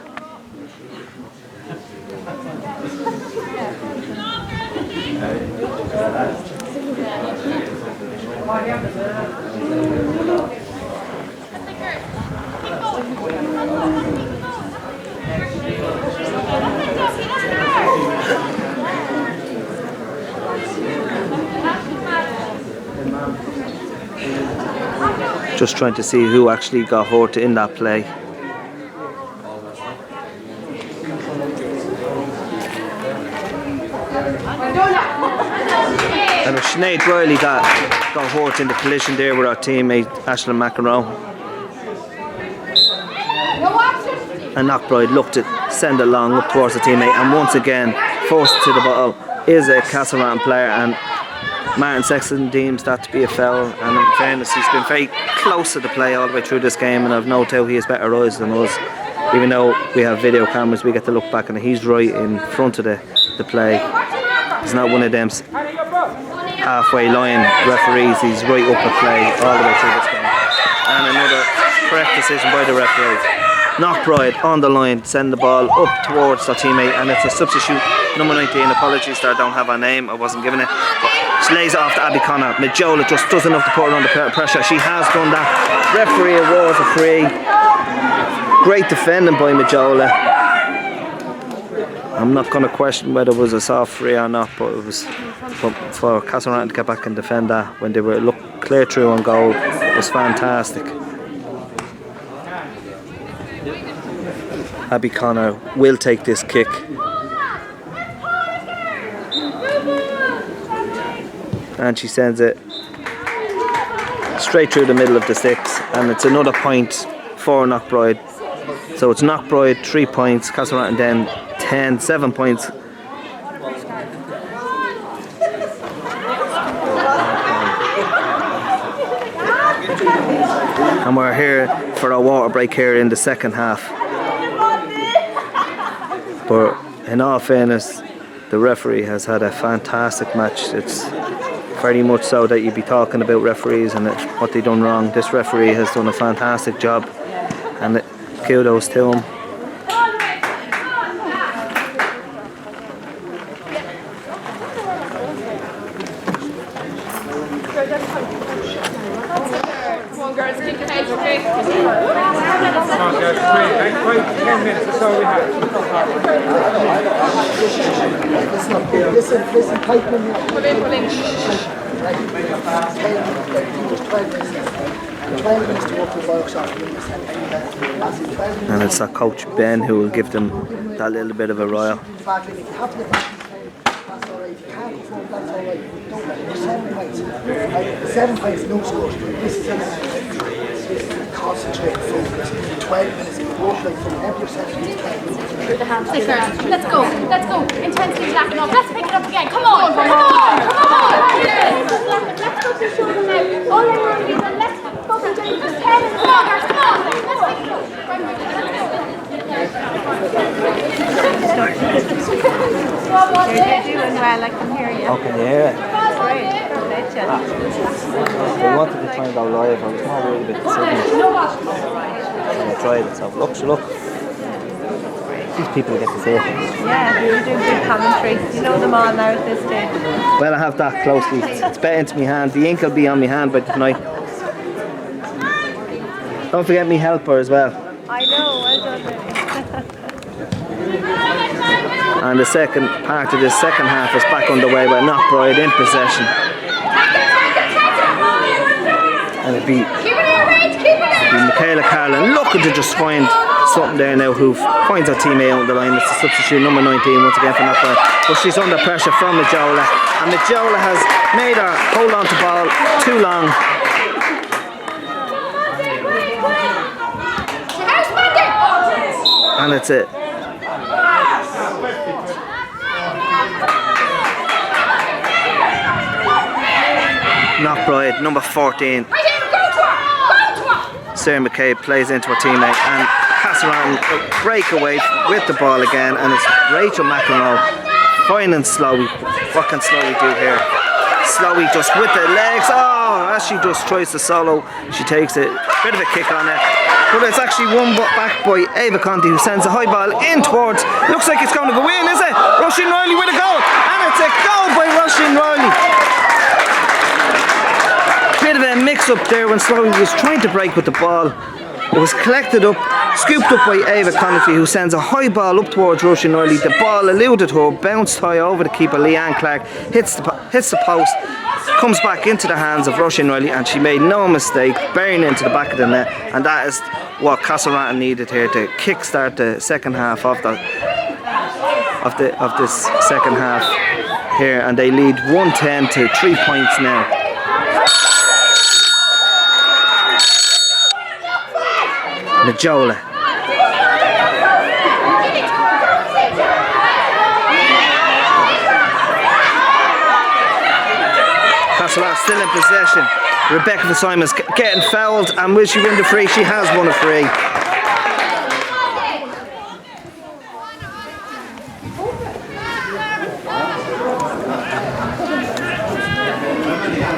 Just trying to see who actually got hurt in that play. And it was Sinead Riley that got hurt in the collision there with our teammate Ashlyn McEnroe. And Knockbride looked to send it long up towards the teammate, and once again forced to the ball is a Castlerahan player, and Martin Sexton deems that to be a foul. And in fairness, he's been very close to the play all the way through this game, and I've no doubt he has better eyes than us. Even though we have video cameras, we get to look back, and he's right in front of the play. He's not one of them halfway line referees. He's right up the play all the way through this game. And another correct decision by the referee. Knockbride on the line, send the ball up towards their teammate, and it's a substitute, number 19. Apologies that I don't have her name, I wasn't given it. But she lays it off to Abby Connor. Majola just does enough to put her under pressure. She has done that. Referee awards a free. Great defending by Majola. I'm not going to question whether it was a soft free or not, but it was for Castlerahan to get back and defend that when they were clear through on goal. It was fantastic. Abby Connor will take this kick. And she sends it straight through the middle of the sticks, and it's another point for Knockbride. So it's Knockbride 3 points, Castlerahan Denn 10, 7 points. And we're here for a water break here in the second half. But in all fairness, the referee has had a fantastic match. It's very much so that you'd be talking about referees and what they've done wrong. This referee has done a fantastic job, and kudos to him. Come on, girls, keep your heads, okay? Come on, guys, wait 10 minutes, that's all we have. Listen, tighten them. Pull in. 12 minutes to walk the workshop. And it's that coach Ben who will give them that little bit of a rile. Seven points, no scores. This is concentrated focus. 12 minutes, walk like from every section. Let's go. Intensity lacking up. Let's pick it up again. Come on. Let's go to shoulder now. All I want is let's focus on just 10 minutes. Come on, guys, come on. Let's pick it up. You're doing well, I can hear you. Oh, can you hear it? Great. We wanted to try and go live. I was more worried about the signal. And I tried it, so look. These people get to see it. Yeah, you're doing good commentary. You know them all now at this stage. Well, I have that closely. It's better into my hand. The ink will be on my hand by tonight. Don't forget me helper as well. I know, well done. And the second part of this second half is back underway by Knockbride in possession. And it'd be Keep it in range, keep it in Michaela Carlin looking to just find something there now, who finds her teammate on the line. It's the substitute number 19 once again for Knockbride. But she's under pressure from Majola, and Majola has made her hold on to ball too long. And it's it. Knockbride, number 14. Sarah McCabe plays into her teammate, and Castlerahan break away with the ball again, and it's Rachel McEnroe finding Slowey. What can Slowey do here? Slowey just with the legs. Oh, as she just tries to solo, she takes it. Bit of a kick on it, but it's actually won back by Ava Conti, who sends a high ball in towards. Looks like it's going to go in, is it? Roisin Riley with a goal, and it's a goal by Roisin Riley. Bit of a mix-up there when Slowey was trying to break with the ball. It was collected up, scooped up by Ava Conifey, who sends a high ball up towards Roisin Riley. The ball eluded her, bounced high over the keeper, Leanne Clark, hits the post, comes back into the hands of Roisin Riley, and she made no mistake, burying into the back of the net. And that is what Castlerahan needed here to kickstart the second half of this second half here, and they lead 110 to 3 points now. Majola. Castlerahan still in possession. Rebecca Fitzsimons getting fouled, and will she win the free? She has won a free.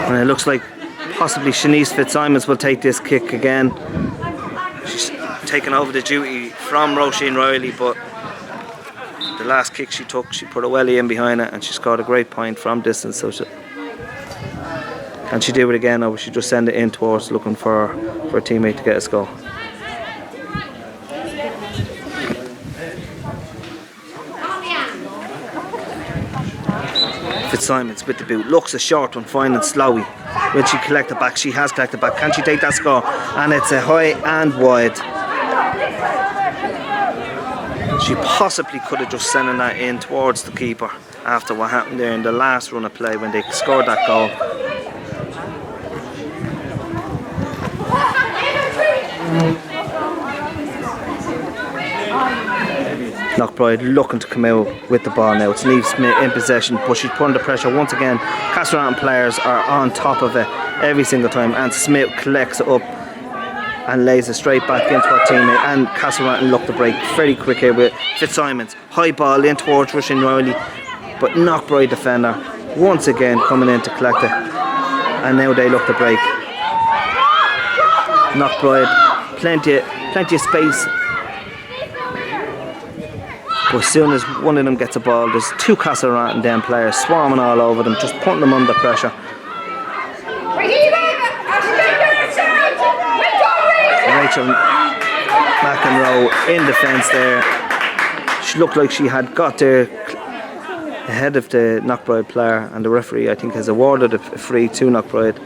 And it looks like possibly Shanice Fitzsimons will take this kick again. She's taken over the duty from Roisin Riley, but the last kick she took, she put a welly in behind it, and she scored a great point from distance. So can she do it again, or will she just send it in towards looking for a teammate to get a score? Fitzsimons with the boot, looks a short one, finding Slowey. Will she collect it back? She has collected back. Can she take that score? And it's a high and wide. She possibly could have just sent that in towards the keeper after what happened there in the last run of play when they scored that goal. Knockbride looking to come out with the ball now. It's Neve Smith in possession, but she's put under pressure once again. Castlerahan players are on top of it every single time, and Smith collects it up and lays it straight back into her teammate, and Castlerahan look to break very quick here with Fitzsimons. High ball in towards Roisin Riley, but Knockbride defender once again coming in to collect it, and now they look to break. Knockbride, plenty of space. But as soon as one of them gets a ball, there's two Castlerahan Denn players swarming all over them, just putting them under pressure. Rachel McEnroe in defence there. She looked like she had got there ahead of the Knockbride player, and the referee, I think, has awarded a free to Knockbride.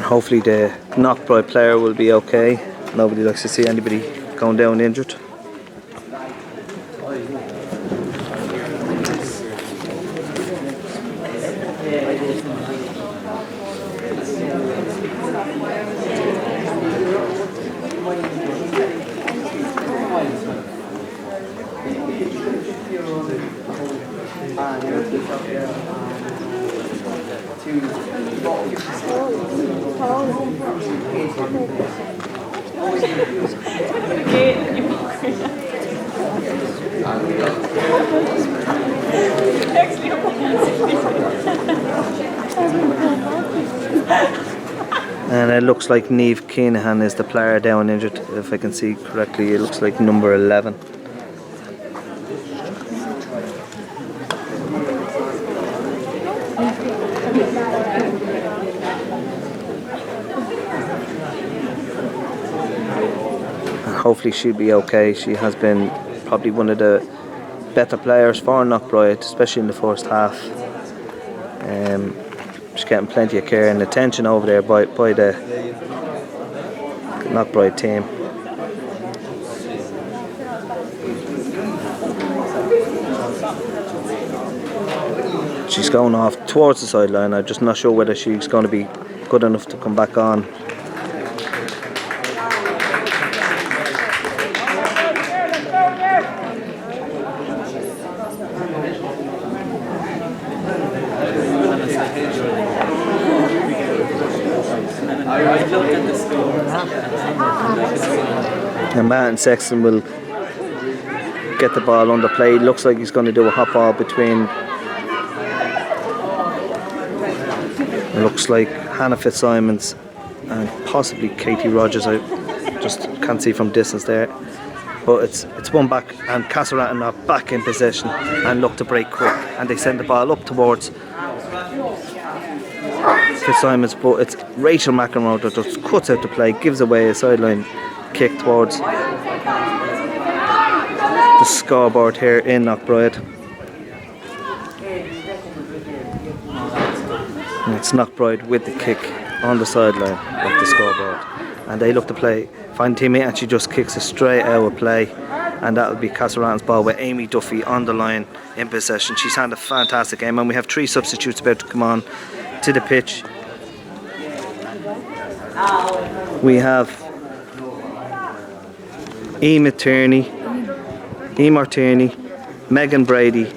Hopefully the Knockbride player will be okay. Nobody likes to see anybody going down injured. And it looks like Niamh Keenahan is the player down injured. If I can see correctly, it looks like number 11. And hopefully she'll be okay. She has been probably one of the better players for Knockbride, especially in the first half. She's getting plenty of care and attention over there by the Knockbride team. She's going off towards the sideline. I'm just not sure whether she's going to be good enough to come back on. And Martin Sexton will get the ball under play. Looks like he's going to do a hot ball between. It looks like Hannah Fitzsimons and possibly Katie Rogers. I just can't see from distance there. But it's one back, and Castlerahan are back in possession and look to break quick. And they send the ball up towards Fitzsimons, but it's Rachel McEnroe that just cuts out the play, gives away a sideline kick towards the scoreboard here in Knockbride. And it's Knockbride with the kick on the sideline of the scoreboard, and they look to play, find a teammate, and she just kicks it straight out of play, and that'll be Castlerahan's ball with Amy Duffy on the line in possession. She's had a fantastic game, and we have 3 substitutes about to come on to the pitch. We have Emer Tierney, Megan Brady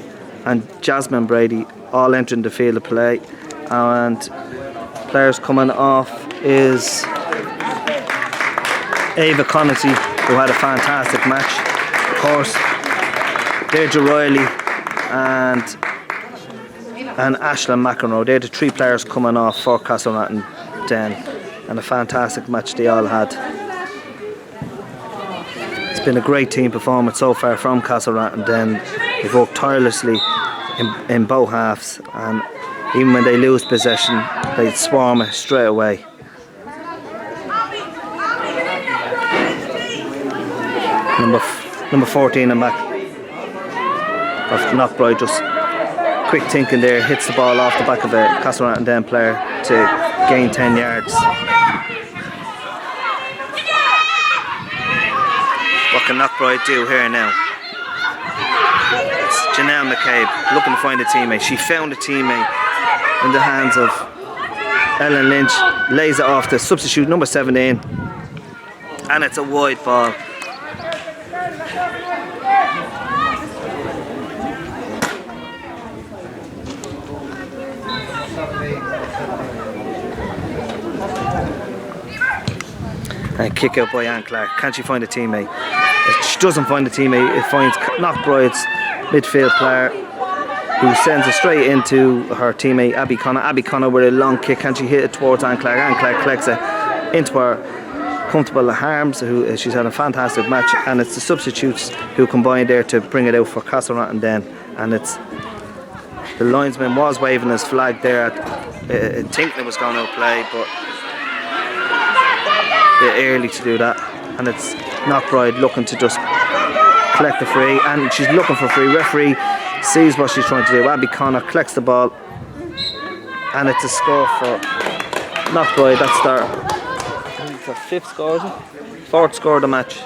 and Jasmine Brady all entering the field of play, and players coming off is Ava Connaughey, who had a fantastic match. Of course, Deirdre Riley and Aisling McEnroe. They're the 3 players coming off for Castlerahan Den, and a fantastic match they all had. It's been a great team performance so far from Castlerahan Den. They've worked tirelessly in both halves, and even when they lose possession, they swarm it straight away. Number 14 and back of Knockbride, just quick thinking there, hits the ball off the back of a Castlerahan Den player to gain 10 yards. What can Knockbride do here now? It's Janelle McCabe looking to find a teammate. She found a teammate in the hands of Ellen Lynch, lays it off to substitute number 17, and it's a wide ball. And kick out by Anne Clark. Can she find a teammate? If she doesn't find a teammate, it finds Knockbride's midfield player, who sends it straight into her teammate Abby Connor. Abby Connor with a long kick. Can she hit it towards Anne Clark? Anne Clark collects it into her comfortable arms. She's had a fantastic match, and it's the substitutes who combined there to bring it out for Castlerahan Den. And it's the linesman was waving his flag there. I think it was going to play, but a bit early to do that. And it's Knockbride looking to just collect the free, and she's looking for free. Referee sees what she's trying to do. Abby Connor collects the ball, and it's a score for Knockbride. That's their 5th score, is it? 4th score of the match.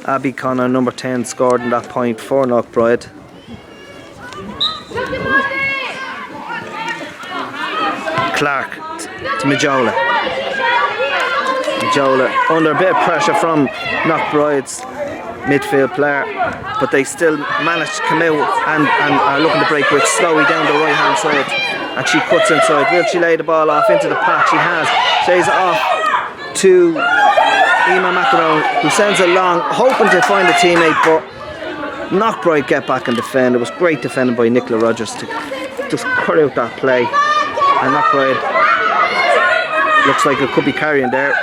Abby Connor, number 10, scored in that point for Knockbride. Clark to Majola. Majola under a bit of pressure from Knockbride's midfield player, but they still managed to come out and are looking to break with Slowey down the right hand side, and she cuts inside. Will she lay the ball off into the pack? She has. Lays it off to Emma McEnroe, who sends it long, hoping to find a teammate, but Knockbride get back and defend. It was great defending by Nicola Rogers to just cut out that play, and Knockbride looks like it could be carrying there.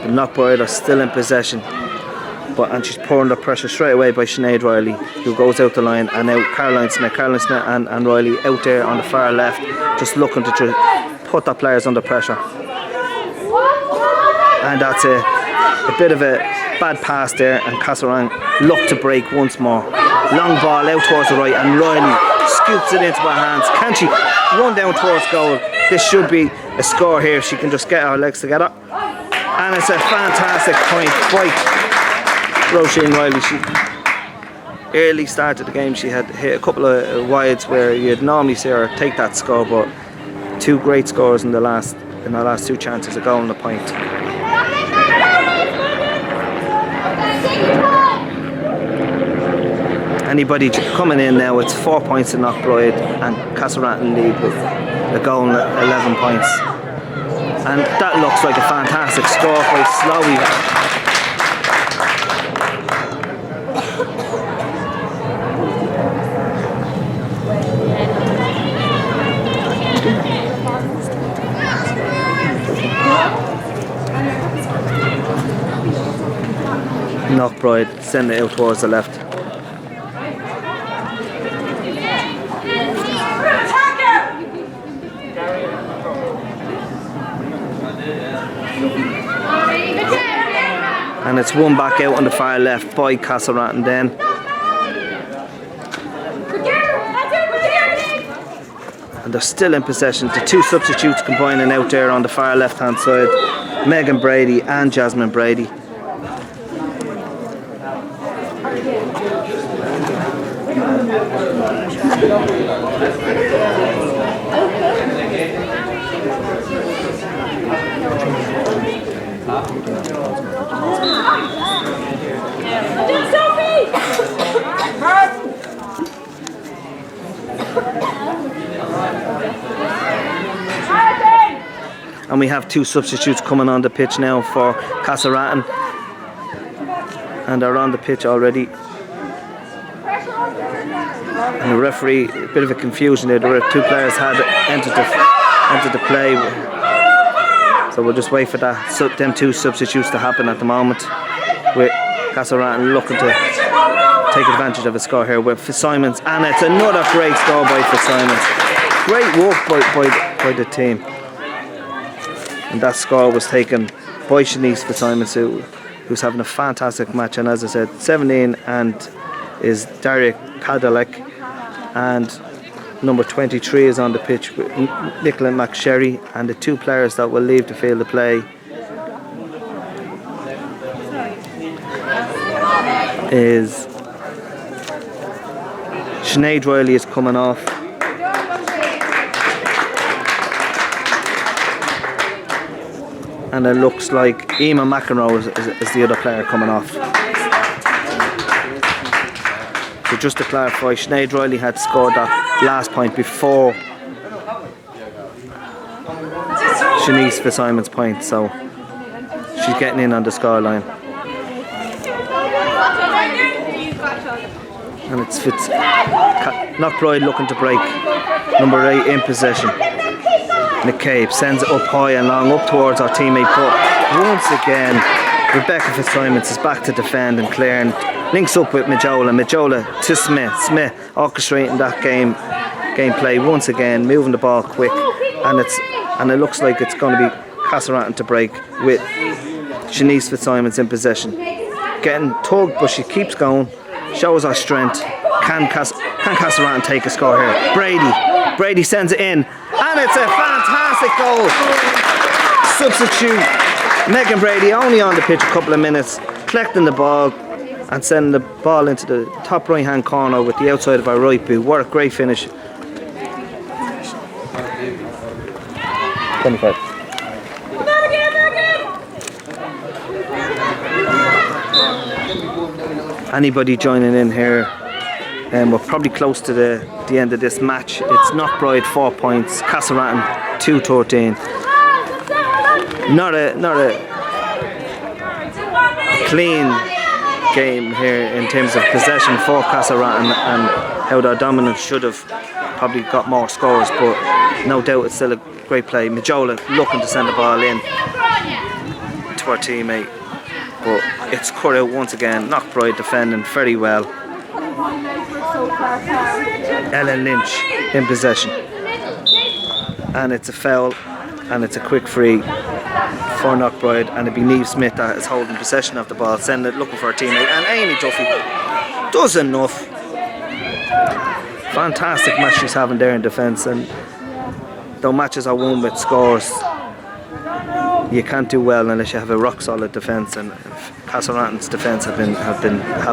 The Knockbride are still in possession, and she's pouring the pressure straight away by Sinead Riley, who goes out the line, and now Caroline Smith and Riley out there on the far left, just looking to put the players under pressure. And that's a bit of a bad pass there, and Castlerahan look to break once more. Long ball out towards the right, and Riley scoops it into her hands. Can she run down towards goal? This should be a score here if she can just get her legs together. And it's a fantastic point by Roisin Riley. She early started the game, she had hit a couple of wides where you'd normally see her take that score, but two great scores in the last two chances, a goal and a point. Anybody coming in now, it's 4 points to Knockbride, and Castlerahan lead with a goal and 11 points. And that looks like a fantastic score by Slowey. Knockbride send it out towards the left. And it's won back out on the far left by Castlerahan Denn. And they're still in possession. The two substitutes combining out there on the far left hand side, Megan Brady and Jasmine Brady. And we have two substitutes coming on the pitch now for Castlerahan, and they're on the pitch already. And the referee, a bit of a confusion there. There were two players had entered the play, so we'll just wait for them two substitutes to happen at the moment, with Castlerahan looking to take advantage of a score here with Fitzsimons, and it's another great score by Fitzsimons. Great work by the team. And that score was taken by Shanice Fitzsimons, who's having a fantastic match. And as I said, 17 and is Daria Cadillac, and number 23 is on the pitch with Nicola McSherry, and the two players that will leave the field of play is Sinead Riley is coming off. And it looks like Emma McEnroe is the other player coming off. So just to clarify, Sinead Riley had scored that last point before Shanice Fitzsimons' point, so she's getting in on the scoreline. And it's Knockbride looking to break. Number 8 in possession. McCabe sends it up high and long up towards our teammate, but once again Rebecca Fitzsimons is back to defend and clear, and links up with Majola to Smith orchestrating that gameplay once again, moving the ball quick, and it looks like it's going to be Castlerahan to break with Shanice Fitzsimons in possession, getting tugged, but she keeps going, shows her strength. Can Castlerahan take a score here? Brady sends it in, and it's a fantastic goal. Substitute Megan Brady only on the pitch a couple of minutes, collecting the ball and sending the ball into the top right hand corner with the outside of our right boot. What a great finish. 25. Anybody joining in here, we're probably close to the end of this match. It's Knockbride 4 points, Castlerahan 2-13. Not a clean game here in terms of possession for Castlerahan and how their dominance should have probably got more scores, but no doubt it's still a great play. Majola looking to send the ball in to our teammate, but it's cut out once again. Knockbride defending very well. Ellen Lynch in possession, and it's a foul and it's a quick free for Knockbride, and it'll be Niamh Smith that is holding possession of the ball, sending it looking for a teammate, and Amy Duffy does enough. Fantastic match she's having there in defence, and though matches are won with scores, you can't do well unless you have a rock solid defence, and Castlerahan's defence have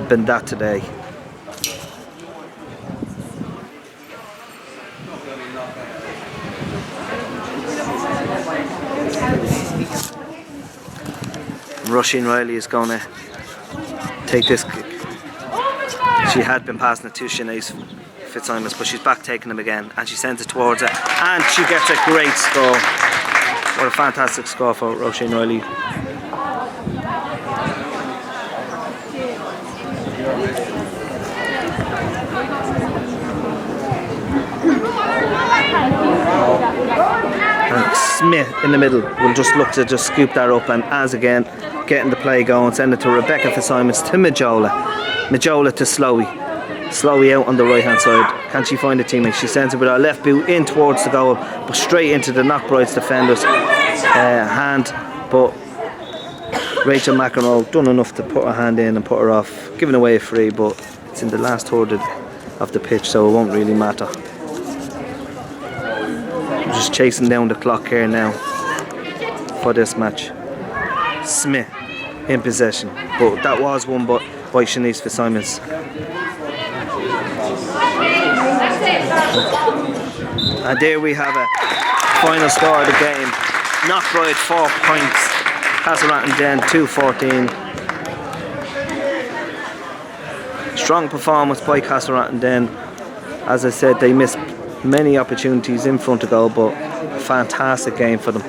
been that today. Roisin Riley is going to take this kick. She had been passing it to Sinead Fitzsimons, but she's back taking him again, and she sends it towards her, and she gets a great score. What a fantastic score for Roisin Riley. And Smith in the middle will just look to just scoop that up, and as again getting the play going, send it to Rebecca Fitzsimons to Majola to Slowey out on the right hand side. Can she find a teammate? She sends it with her left boot in towards the goal, but straight into the Knockbride's defender's hand, but Rachel McEnroe done enough to put her hand in and put her off, giving away a free, but it's in the last third of the pitch, so it won't really matter. Just chasing down the clock here now for this match. Smith in possession, but that was won by Sinead Fitzsimons. And there we have a final score of the game. Knockbride 4 points, Castlerahan Den 2-14. Strong performance by Castlerahan Den. As I said, they missed many opportunities in front of goal, but a fantastic game for them.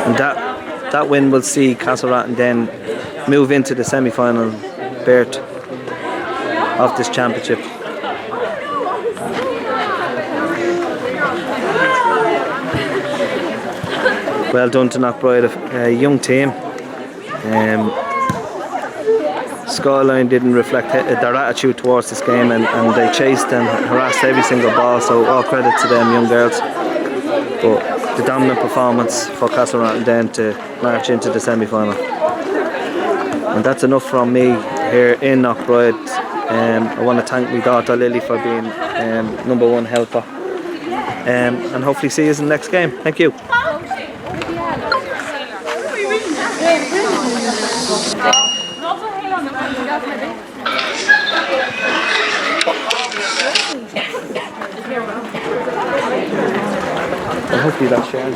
And that win will see Castlerahan Den move into the semi-final berth of this championship. Well done to Knockbride, a young team. Scoreline didn't reflect their attitude towards this game, and they chased and harassed every single ball, so all credit to them young girls. But the dominant performance for Castlerahan Den to march into the semi-final. And that's enough from me here in Knockbride. I want to thank my daughter Lily for being #1 helper, and hopefully see you in the next game. Thank you. Hopefully that's shared.